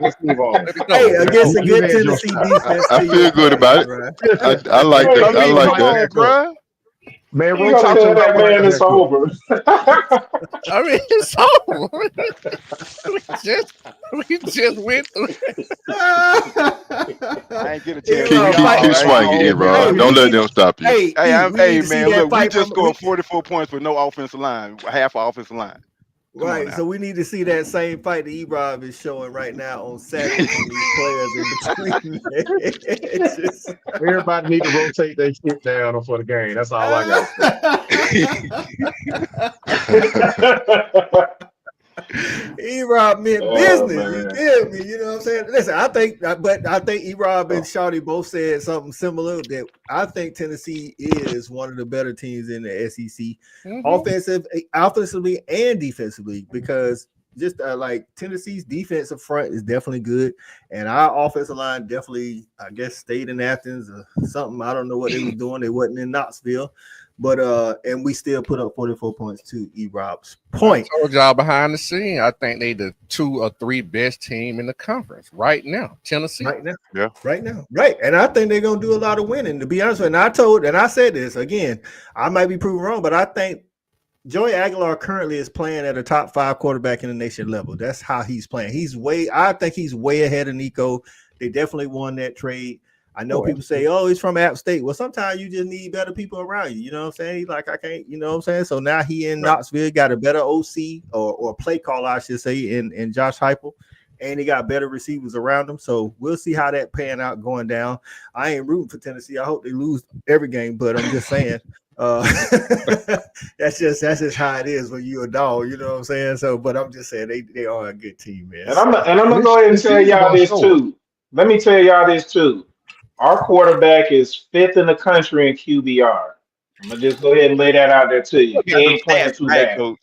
S8: Let's move on.
S10: Let it go.
S7: Hey, against a
S8: You
S7: good
S8: had your
S7: Tennessee defense.
S12: I feel good about it. I like
S11: I
S12: that. I
S11: mean,
S12: like
S11: come
S12: that.
S11: on, bruh.
S8: Man,
S9: You gonna
S8: rotation
S9: tell that
S8: right wide
S9: man
S8: there,
S9: it's
S8: coach.
S9: over?
S10: I mean, it's over. we just went through.
S11: I ain't get a chance to
S12: Keep
S11: read
S12: keep
S11: all.
S12: keep swinging, Erod. Don't let them stop you.
S7: We need to see
S11: Man.
S7: that
S11: Look, we
S7: fight
S11: just
S7: from
S11: scored 44 points with no offensive line, half our offensive line. Come on
S7: right.
S11: now.
S7: So we need to see that same fight that Erob is showing right now on Saturday from these players in between. It's just...
S8: Everybody need to rotate their shit down for the game. That's all I got to say.
S7: Erob meant
S9: Oh,
S7: business. You
S9: man.
S7: feel me? You know what I'm saying? Listen, I think Erob and Shawty both said something similar. That I think Tennessee is one of the better teams in the SEC, offensively and defensively, because just like Tennessee's defensive front is definitely good, and our offensive line definitely, I guess, stayed in Athens or something. I don't know what they was doing. They wasn't in Knoxville. But and we still put up 44 points to Erob's point.
S10: I told y'all behind the scene, I think they the 2 or 3 best team in the conference right now. Tennessee.
S7: Right now.
S11: Yeah.
S7: Right now. Right. And I think they're gonna do a lot of winning, to be honest with you. And I said this again, I might be proven wrong, but I think Joey Aguilar currently is playing at a top 5 quarterback in the nation level. That's how he's playing. I think he's way ahead of Nico. They definitely won that trade. I know people say, oh, he's from App State. Well, sometimes you just need better people around you. You know what I'm saying? He's like, I can't, you know what I'm saying? So now he in Knoxville, got a better OC or play call, I should say, in Josh Heupel, and he got better receivers around him. So we'll see how that pan out going down. I ain't rooting for Tennessee. I hope they lose every game, but I'm just saying that's just how it is when you're a dog. You know what I'm saying? So, but I'm just saying they are a good team, man.
S9: And I'm gonna go ahead and tell y'all this too. Let me tell y'all this too. Our quarterback is 5th in the country in QBR. I'm gonna just go ahead and lay that out there to you. He ain't playing too bad.
S11: Coach.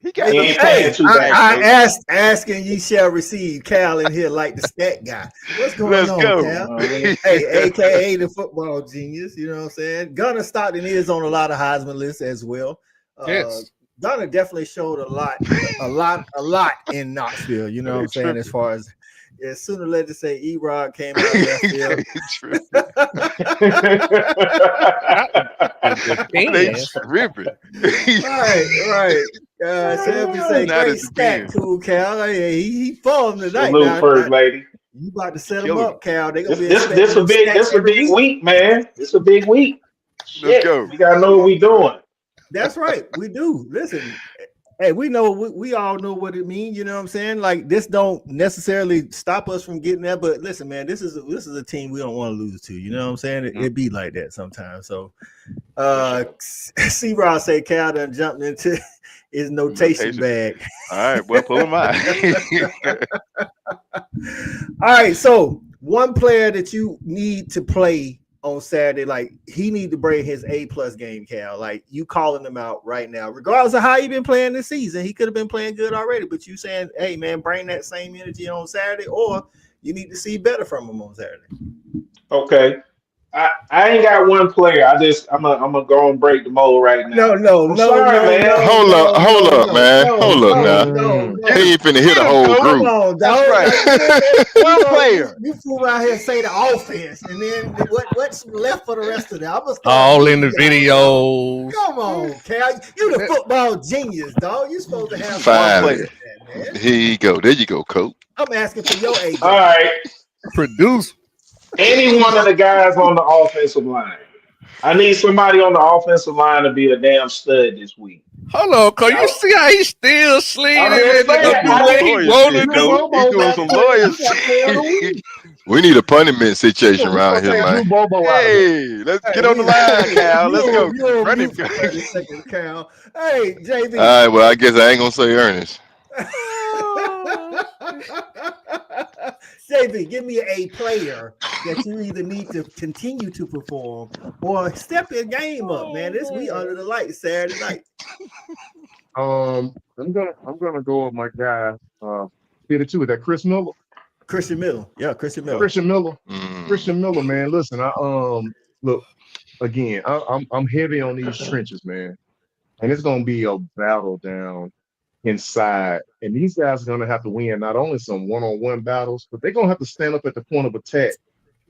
S11: He
S7: Hey,
S11: ain't playing too bad.
S7: I asking ye shall receive. Cal in here like the stat guy. What's going on,
S11: go.
S7: Cal? Hey, AKA the football genius. You know what I'm saying? Gunnar Stockton is on a lot of Heisman lists as well.
S10: Yes.
S7: Gunnar definitely showed a lot in Knoxville. You know what I'm saying? As far as sooner or later say E-Rod came out of left field.
S11: They tripping.
S7: Right. Shelby say great stat, cool Cal. Hey, he falling tonight.
S9: Salute, first lady.
S7: You about to set him up, Cal. They gonna
S9: this a big week, man. It's a big week.
S11: Let's go.
S9: We gotta know what we doing.
S7: That's right. We do. Listen. Hey, we know we all know what it means, you know what I'm saying? Like this don't necessarily stop us from getting there, but listen, man, this is a team we don't want to lose to. You know what I'm saying? It be like that sometimes. So C-Rod say Cal done jumped into his notation bag.
S11: All right, well, pull him out.
S7: All right, so one player that you need to play on Saturday, like he need to bring his A+ game, Cal. Like you calling him out right now, regardless of how he been playing this season. He could have been playing good already, but you saying, hey man, bring that same energy on Saturday, or you need to see better from him on Saturday.
S9: Okay. I ain't got one player. I'm gonna go and break the mold right now.
S7: No,
S9: man.
S12: Hold up, man. Hold up now. He ain't finna hit a whole group.
S7: Come on,
S11: That's right. One player.
S7: You fool out here say the offense, and then what's left for the rest of that?
S10: All in the videos.
S7: Come on, Cal. You the football genius, dog. You supposed to have
S12: Fine.
S7: one player, man.
S12: Here you go. There you go, coach.
S7: I'm asking for your A.
S9: All right.
S10: Produce.
S9: Any one of the guys on the offensive line. I need somebody on the offensive line to be a damn stud this week.
S10: Hold on, cause you see how he's still slinging it.
S11: He's doing some lawyer shit.
S12: We need a punishment situation around here, man.
S11: Hey, let's get on the line, Cal. Let's go.
S7: Running second, Cal. Hey, JB.
S12: All right, well, I guess I ain't gonna say Ernest.
S7: JB, give me a player that you either need to continue to perform or step your game up, man. We under the lights Saturday night.
S8: I'm gonna go with my guy. 52 with that Chris Miller.
S7: Christian Miller. Yeah, Christian Miller.
S8: Christian Miller.
S12: Mm.
S8: Christian Miller, man. Listen, I look again. I'm heavy on these trenches, man, and it's gonna be a battle down inside. And these guys are gonna have to win not only some one-on-one battles, but they're gonna have to stand up at the point of attack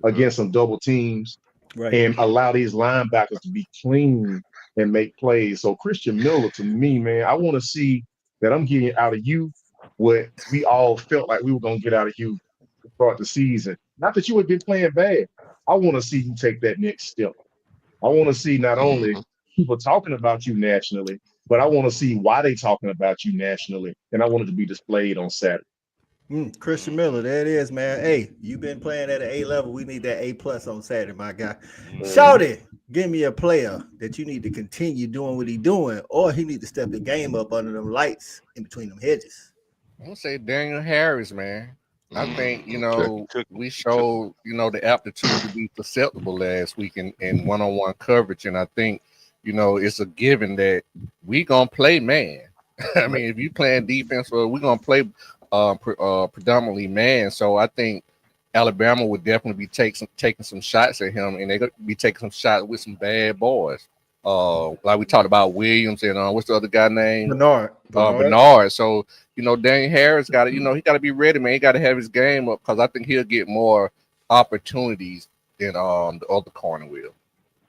S8: against some double teams
S7: Right.
S8: and allow these linebackers to be clean and make plays. So Christian Miller, to me, man, I want to see that I'm getting out of you what we all felt like we were gonna get out of you throughout the season. Not that you had been playing bad. I want to see you take that next step. I want to see not only people talking about you nationally, but I want to see why they talking about you nationally, and I want it to be displayed on Saturday.
S7: Christian Miller, there it is, man. Hey, you've been playing at an A level. We need that A plus on Saturday, my guy. Shouty, give me a player that you need to continue doing what he's doing, or he need to step the game up under them lights in between them hedges.
S10: I'm gonna say Daniel Harris, man. I think
S11: Okay.
S10: we showed the aptitude to be susceptible last week in one-on-one coverage, and I think it's a given that we gonna play man. I mean, if you playing defense, well, we're gonna play predominantly man. So I think Alabama would definitely be taking some shots at him, and they're gonna be taking some shots with some bad boys. Like we talked about Williams and what's the other guy name? Bernard. So Daniel Harris got to he got to be ready, man. He got to have his game up because I think he'll get more opportunities than the other corner will.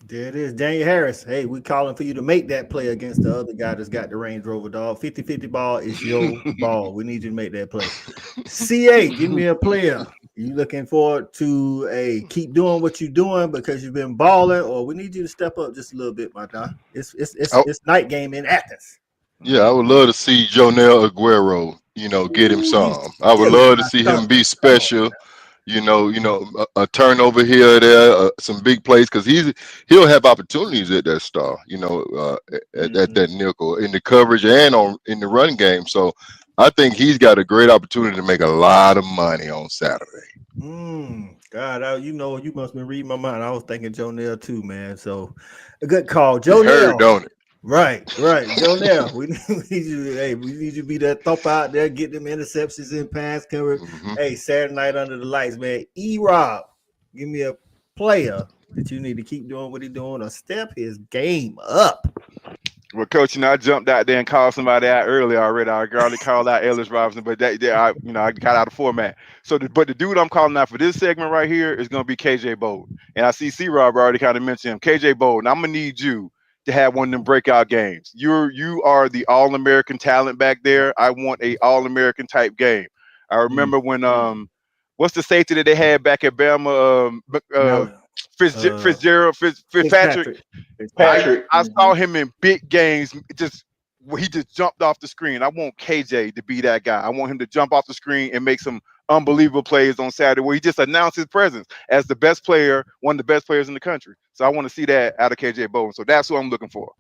S7: There it is, Daniel Harris. Hey, we calling for you to make that play against the other guy that's got the Range Rover, dog. 50-50 ball is your ball. We need you to make that play. CA, give me a player. You looking forward to keep doing what you're doing because you've been balling, or we need you to step up just a little bit, my guy. It's night game in Athens.
S12: Yeah, I would love to see Jonell Aguero, get him some. I would love to see him be special. A turnover here or there, some big plays because he'll have opportunities at that star, at that nickel in the coverage and in the run game. So I think he's got a great opportunity to make a lot of money on Saturday.
S7: God, you must have been reading my mind. I was thinking Jonell too, man. So a good call, Jonell.
S12: Don't it?
S7: Right. Jonell, we need you. Hey, we need you to be that thump out there, get them interceptions in pass coverage. Hey, Saturday night under the lights, man. E-Rob, give me a player that you need to keep doing what he's doing or step his game up.
S11: Well, Coach, I jumped out there and called somebody out earlier already. I already called out Ellis Robinson, but I got out of format. So, but the dude I'm calling out for this segment right here is going to be KJ Bolden. And I see C-Rob already kind of mentioned him. KJ Bolden, I'm going to need you to have one of them breakout games. You are the All-American talent back there. I want a All-American type game. I remember when what's the safety that they had back at Bama? Fitzpatrick. I saw him in big games. He just jumped off the screen. I want KJ to be that guy. I want him to jump off the screen and make some unbelievable plays on Saturday where he just announced his presence as the best player, one of the best players in the country. So I want to see that out of KJ Bolden. So that's what I'm looking for.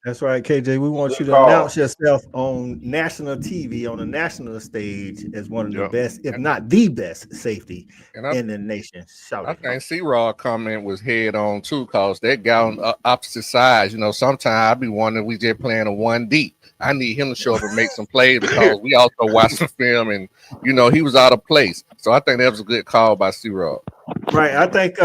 S7: That's right, KJ. We want you to announce yourself on national TV, on the national stage, as one of the best, if not the best, safety in the nation.
S10: I think C-Rod comment was head on too, cause that guy on opposite sides. Sometimes I be wondering we just playing a 1D. I need him to show up and make some plays because we also watched the film and he was out of place. So I think that was a good call by C-Rod.
S7: Right. I think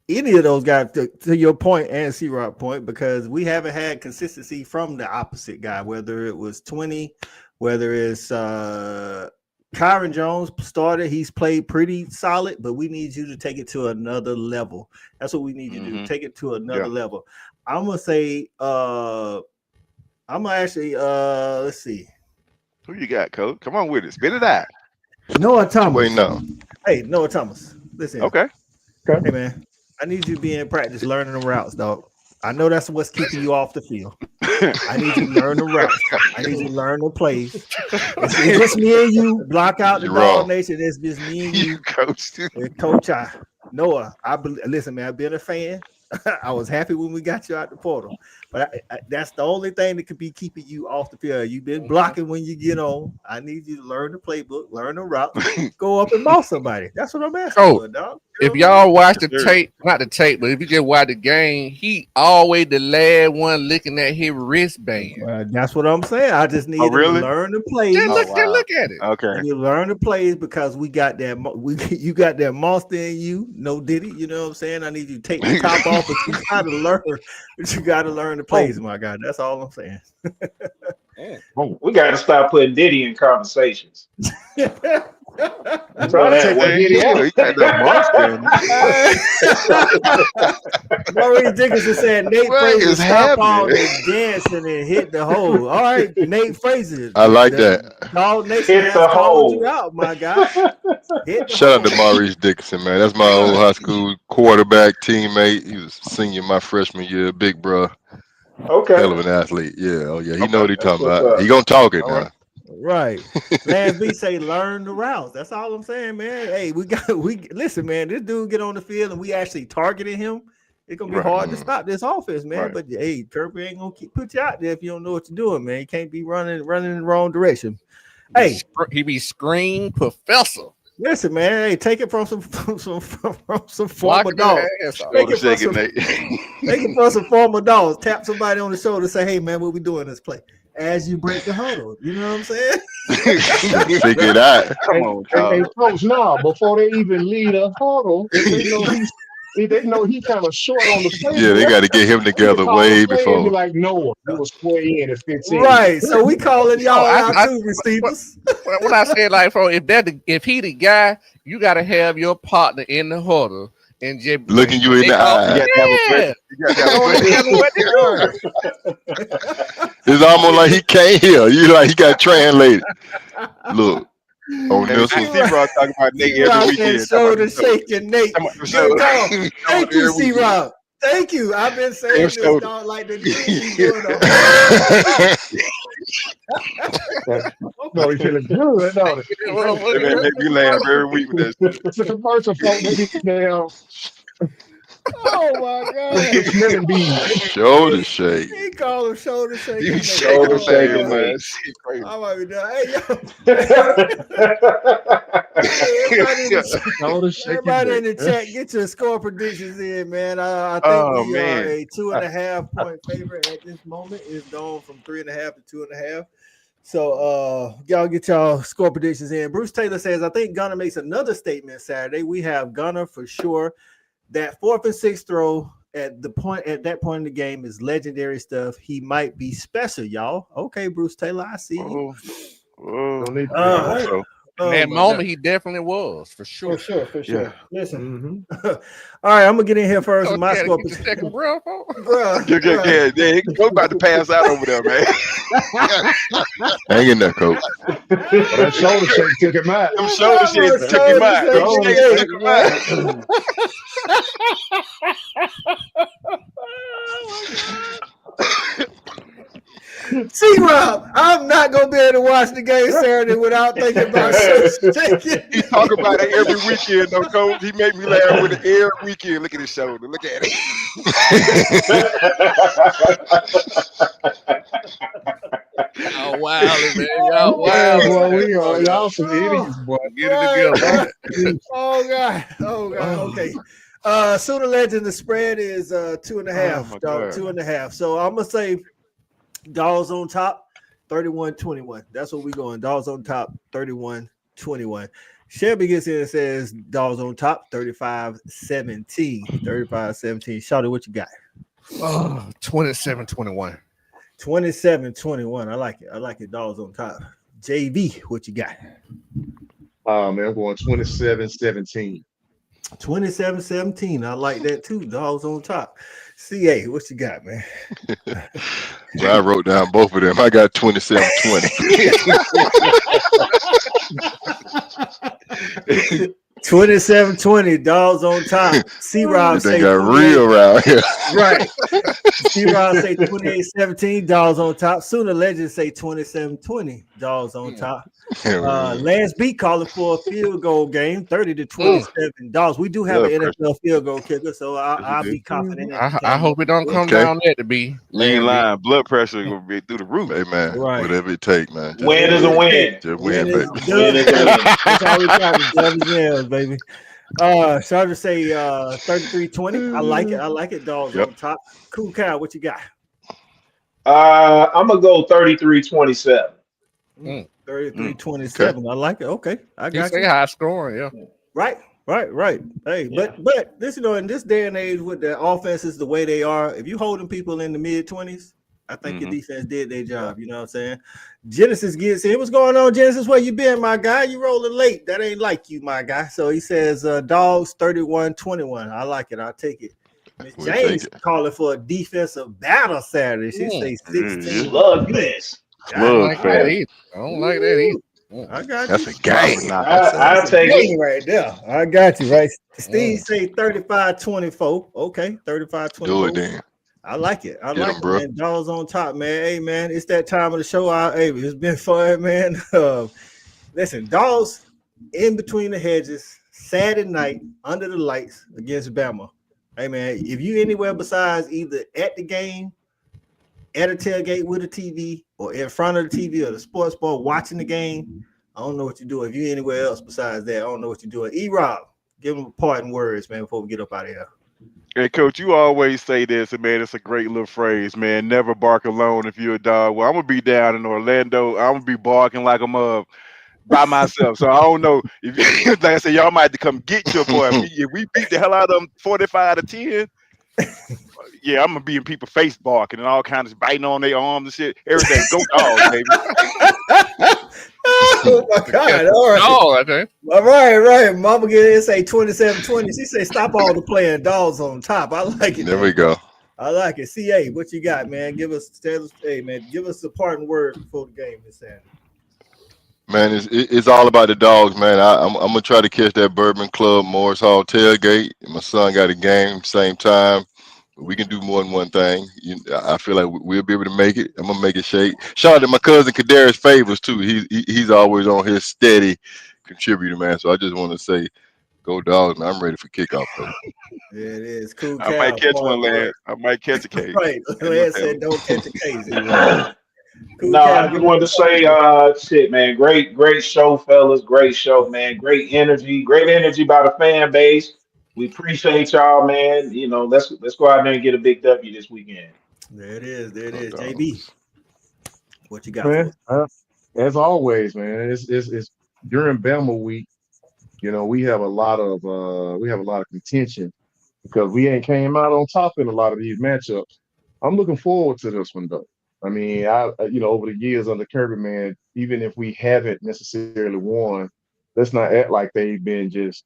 S7: any of those guys, to your point and C-Rock point, because we haven't had consistency from the opposite guy, whether it was 20, whether it's Kyron Jones started, he's played pretty solid, but we need you to take it to another level. That's what we need you to do. Take it to another level. I'm going to say, let's see.
S11: Who you got, Coach? Come on with it. Spit it out.
S7: Noah Thomas.
S12: Wait, no.
S7: Hey, Noah Thomas. Listen.
S11: Okay.
S7: Hey, man. I need you to be in practice learning the routes, dog. I know that's what's keeping you off the field. I need you to learn the routes. I need you to learn the plays. It's just me and you. Block out the Dog Nation. It's just me and you.
S11: Coach.
S7: Coach Noah, listen, man, I've been a fan. I was happy when we got you out the portal. But that's the only thing that could be keeping you off the field. You've been blocking when you get on. I need you to learn the playbook, learn the route, go up and boss somebody. That's what I'm asking for, dog.
S10: if y'all watch the tape, not the tape, but if you just watch the game, he always the last one looking at his wristband.
S7: That's what I'm saying. I just need him to learn the plays.
S10: Just look at it.
S11: Okay.
S7: You learn the plays because we got that. You got that monster in you. No Diddy. You know what I'm saying? I need you to take the top off, but you got to learn. You got to learn the plays, my God. That's all I'm saying.
S9: We got to stop putting Diddy in conversations.
S8: I'm trying to take Diddy out.
S11: He got that monster.
S7: Maurice Dickinson said Nate Frazier stop all the dancing and hit the hole. All right, Nate Frazier.
S12: I like that.
S7: Dog Nation has called you out, my guy.
S12: Shout out to Maurice Dickinson, man. That's my old high school quarterback teammate. He was senior my freshman year, big bro.
S9: Okay.
S12: Hell of an athlete. Yeah. Oh yeah. He know what he talking about. He gonna talk it now.
S7: Right. Lance B say learn the routes. That's all I'm saying, man. Hey, we listen, man. This dude get on the field and we actually targeted him. It's gonna be hard to stop this offense, man. But hey, Kirby ain't gonna put you out there if you don't know what you're doing, man. You can't be running in the wrong direction. Hey,
S10: he be screamed professor.
S7: Listen, man. Hey, take it from some former dogs. Take it from some former dogs. Tap somebody on the shoulder. Say, hey, man, what we doing this play? As you break the huddle, you know what I'm saying?
S12: Figure it out.
S8: Come on, hey, coach. Now, before they even lead a huddle, if they know he's kind of short on the play.
S12: Yeah, they got to get him together way before.
S8: Be like, no, he was square in at 15.
S7: Right. So we calling y'all out too, receivers.
S10: When I say like, if he the guy, you got to have your partner in the huddle. And just
S12: looking you in the eye. It's almost like he can't hear. You like he got translated. Look. Oh, this
S11: one. C-Rob talking about Nate every weekend.
S7: Shoulder shaking, Nate. Thank you, C-Rob. Thank you. I've been saying this dog like the
S8: no, he's feeling good. No,
S11: make me laugh every week with that.
S8: It's a commercial for now.
S7: Oh my God!
S12: Shoulder shake.
S7: He called him shoulder shake.
S11: He shaking him, man.
S7: I might be done. Hey, everybody in the chat, get your score predictions in, man. I think we are a 2.5 point favorite at this moment. It's gone from 3.5 to 2.5. So y'all get y'all score predictions in. Bruce Taylor says, I think Gunner makes another statement Saturday. We have Gunner for sure. That 4th and 6th throw at that point in the game is legendary stuff. He might be special, y'all. Okay, Bruce Taylor, I see you.
S10: In that moment, he definitely was, for sure.
S7: For sure. Yeah. Listen. All right, I'm gonna get in here first. My score
S10: second bro.
S11: Yeah, Coach about to pass out over there, man.
S12: Hang in there, Coach.
S8: That shoulder shake took him out.
S11: Them shoulder shakes took him out.
S7: C-Rob, I'm not gonna be able to watch the game Saturday without thinking about shaking.
S11: He talk about it every weekend, though, Coach. He make me laugh with it every weekend. Look at his shoulder. Look at it.
S10: Y'all wild, man. Y'all wild.
S8: Boy, y'all some idiots, boy.
S10: Get it together.
S7: Oh God. Okay. Sooner Legend, the spread is 2.5. 2.5. So I'm gonna say Dogs on top, 31-21. That's what we're going. Dogs on top, 31-21. Shelby gets in and says Dogs on top, 35-17. 35-17. Shawty, what you got?
S10: 27-21.
S7: 27-21. I like it. I like it. Dogs on top. JV, what you got?
S8: Man, I'm going 27-17.
S7: 27-17. I like that too. Dogs on top. CA, what you got, man?
S12: Well, I wrote down both of them. I got 27-20.
S7: 27-20, Dogs on top. C-Rob
S12: they got real around here.
S7: Right. C-Rob say 28-17, Dogs on top. Sooner Legends say 27-20, Dogs on top. Lance B calling for a field goal game, 30-27 Dogs. We do have an NFL field goal kicker, so I'll be confident.
S10: I hope it don't come down there to be.
S11: Lean line, blood pressure will be through the roof.
S12: Hey, man, whatever it takes, man.
S9: Win is a win.
S12: Just win, baby.
S7: Win is a win. That's all we got is baby. Chandra say 33-20. I like it. I like it. Dogs
S12: Yep.
S7: on top. Cool cow. What you got?
S9: I'm gonna go 33-27.
S10: Mm.
S7: 33-27. I like it. Okay, I
S10: He
S7: got
S10: say
S7: you.
S10: high scoring, yeah.
S7: Right. Hey,
S9: Yeah.
S7: but this, in this day and age with the offenses the way they are, if you holding people in the mid-20s, I think your defense did their job. You know what I'm saying? Genesis gets in. What's going on, Genesis? Where you been, my guy? You rolling late. That ain't like you, my guy. So he says dogs 31-21. I like it. I'll take it. Miss
S12: We'll take
S7: James
S12: it.
S7: calling for a defensive battle Saturday. She say 16.
S9: Slugfest.
S10: I don't like that
S12: Slugfest.
S10: either. I don't like that either.
S7: I got
S12: That's
S7: you.
S12: a game.
S9: I'll
S7: That's a
S9: take it.
S7: game right there. I got you, right? Steve say 35-24. Okay,
S12: Do it
S7: 35-24.
S12: then.
S7: I like it. I
S12: Get
S7: like
S12: him,
S7: it,
S12: bro.
S7: man. Dogs on top, man. Hey, man, it's that time of the show. Hey, it's been fun, man. Listen, dogs in between the hedges, Saturday night under the lights against Bama. Hey, man, if you anywhere besides either at the game, at a tailgate with a TV, or in front of the TV or the sports bar watching the game, I don't know what you do. If you anywhere else besides that, I don't know what you're doing. E-Rob, give him parting words, man, before we get up out of here.
S11: Hey, coach, you always say this, and man, it's a great little phrase, man. Never bark alone if you're a dog. Well, I'm gonna be down in Orlando. I'm gonna be barking like I'm by myself. So I don't know if, like I said, y'all might have to come get your boy. If we beat the hell out of them 45-10, yeah, I'm gonna be in people's face barking and all kinds of biting on their arms and shit. Everything. Go dogs, baby.
S7: Oh my God! All right.
S10: Oh, okay.
S7: All right. Mama get in say 27-20. She say stop all the playing dogs on top. I like it.
S12: There
S7: though.
S12: we go.
S7: I like it. CA, what you got, man? Give us a parting word before the game this Saturday.
S12: Man, it's all about the dogs, man. I'm gonna try to catch that Bourbon Club Morris Hall tailgate. My son got a game same time. We can do more than one thing. I feel like we'll be able to make it. I'm gonna make it shake. Shout out to my cousin Kadarius Favors too. He's always on his steady contributor, man. So I just want to say, go dogs, man. I'm ready for kickoff, coach.
S7: There it is. Cool
S11: I
S7: cow.
S11: might catch one,
S7: Parting word.
S11: Lance. I might catch a case.
S7: Right. Lance said don't catch a case. Cool
S9: No,
S7: cow.
S9: I just wanted to say, shit, man, great show, fellas. Great show, man. Great energy by the fan base. We appreciate y'all, man. You know, let's go out there and get a big W this weekend.
S7: There it is.
S12: Go
S7: JB,
S12: dogs.
S7: what you got for
S8: Man,
S7: us?
S8: as always, man, it's during Bama week. You know, we have a lot of contention because we ain't came out on top in a lot of these matchups. I'm looking forward to this one though. I mean, over the years under Kirby, man, even if we haven't necessarily won, let's not act like they've been just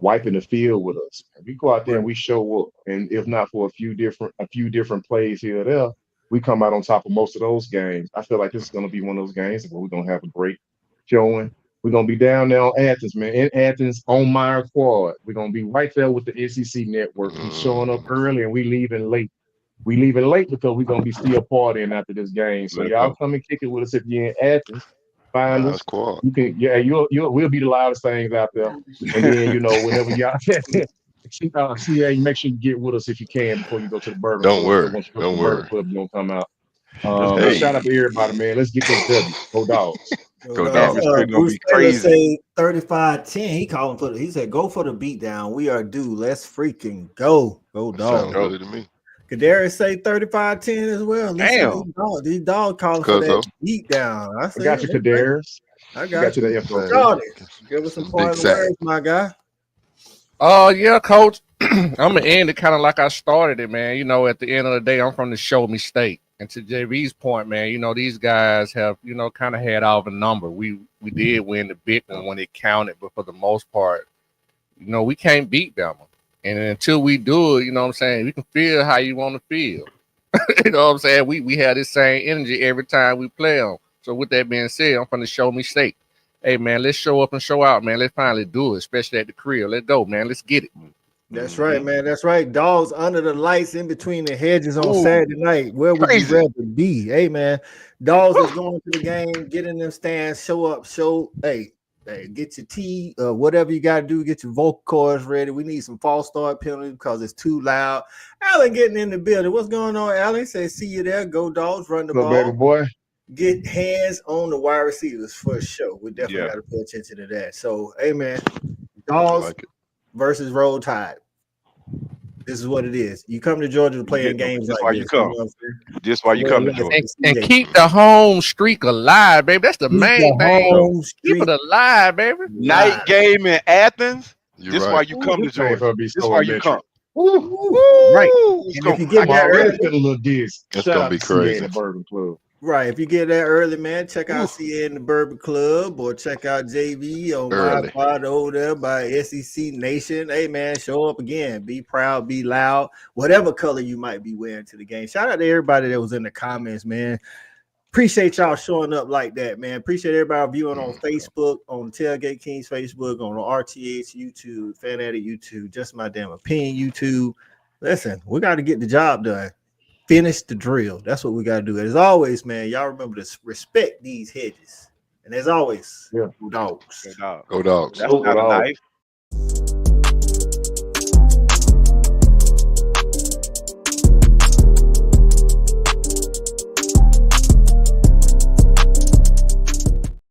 S8: wiping the field with us. We go out there and we show up, and if not for a few different plays here or there, we come out on top of most of those games. I feel like this is going to be one of those games where we're going to have a great showing. We're going to be down there on Athens, man, in Athens on Meyer Quad. We're going to be right there with the SEC network. We showing up early and we leaving late. We leaving late because we're going to be still partying after this game. So
S12: Let's
S8: y'all
S12: go.
S8: come and kick it with us if you're in Athens. Find
S12: Nice
S8: us.
S12: squad.
S8: You can, we'll be the loudest things out there. And then, whenever y'all CA, make sure you get with us if you can before you go to the Bourbon
S12: Don't
S8: Club.
S12: worry.
S8: Because once you go to
S12: Don't
S8: the Bourbon
S12: worry.
S8: Club, you're gonna come out.
S11: Just
S8: But
S11: know
S8: shout out
S12: Hey,
S8: to everybody, man. Let's get this W. Go dogs.
S12: go
S7: Dogs.
S12: dogs.
S11: atmosphere gonna
S7: Bruce
S11: be
S7: Taylor
S11: crazy.
S7: say 35-10. He said go for the beat down. We are due. Let's freaking go. Go
S12: Sound
S7: dogs.
S11: Go.
S12: good to me.
S7: Kadarius say 35-10 as well. Listen,
S11: Damn.
S7: these dogs calling for
S12: Cuz
S7: that
S12: though.
S7: beat down. I
S8: I
S7: say
S8: got you,
S7: that's great.
S8: Kadarius.
S7: I
S8: I
S7: got
S8: got you the
S7: you.
S8: info
S12: Man,
S8: too.
S7: Charlie, give us some
S12: Big
S7: parting
S12: Zach.
S7: words, my guy.
S10: Yeah, coach. I'm gonna end it kind of like I started it, man. At the end of the day, I'm from the show me state. And to JV's point, man, these guys have, kind of had all the number. We did win the big one when it counted, but for the most part, we can't beat Bama. And until we do it, you know what I'm saying, we can feel how you want to feel. You know what I'm saying? We have this same energy every time we play them. So with that being said, I'm from the show me state. Hey man, let's show up and show out, man. Let's finally do it, especially at the crib. Let's go, man. Let's get it.
S7: That's right, man. That's right. Dogs under the lights in between the hedges on
S11: Ooh,
S7: Saturday night. Where would you
S11: crazy.
S7: rather be? Hey, man. Dogs that's going to the game, get in them stands, show up, hey, get your tea, whatever you got to do, get your vocal cords ready. We need some false start penalties because it's too loud. Alan getting in the building. What's going on, Alan? He said, see you there. Go Dogs, run the
S8: What's up, baby
S7: ball.
S8: boy?
S7: Get hands on the wide receivers for sure. We definitely
S11: Yeah.
S7: got to pay attention to that. So, hey, man,
S12: I
S7: Dogs.
S12: like it.
S7: versus Roll Tide. This is what it is. You come to Georgia to play in games
S11: Just
S7: like
S11: why
S7: this.
S11: you come.
S7: know what I'm saying?
S11: Just why you come to
S7: Well,
S11: Georgia.
S10: And keep the home streak alive, baby. That's the
S7: Keep
S10: main
S7: the
S10: thing.
S7: home
S10: Keep
S7: streak
S10: it alive, baby.
S11: Night
S7: live.
S11: game in Athens.
S12: You're
S11: This
S12: right.
S11: why you come to
S8: This thing
S11: Georgia.
S8: be
S11: This
S8: so
S11: why you come.
S8: electric.
S7: Right.
S11: It's
S7: And
S11: gonna,
S7: if you
S11: I
S7: get
S8: I'm
S7: there
S8: already
S7: early,
S8: feeling a little dizzy.
S12: That's
S8: Shout
S12: gonna
S8: out
S12: be
S8: to CA
S12: crazy.
S8: and the Bourbon Club.
S7: right. If you get there early, man, check out CA in the Bourbon Club or check out JV on
S12: Early.
S7: my pod over there by SEC Nation. Hey, man, show up again. Be proud, be loud, whatever color you might be wearing to the game. Shout out to everybody that was in the comments, man. Appreciate y'all showing up like that, man. Appreciate everybody viewing on Facebook, on Tailgate Kings Facebook, on RTH YouTube, Fan Addict YouTube, Just My Damn Opinion YouTube. Listen, we got to get the job done. Finish the drill. That's what we got to do. As always, man, y'all remember to respect these hedges. And as always,
S8: Yeah.
S7: dogs.
S11: Go dog.
S12: Go Dogs.
S11: That's not a knife.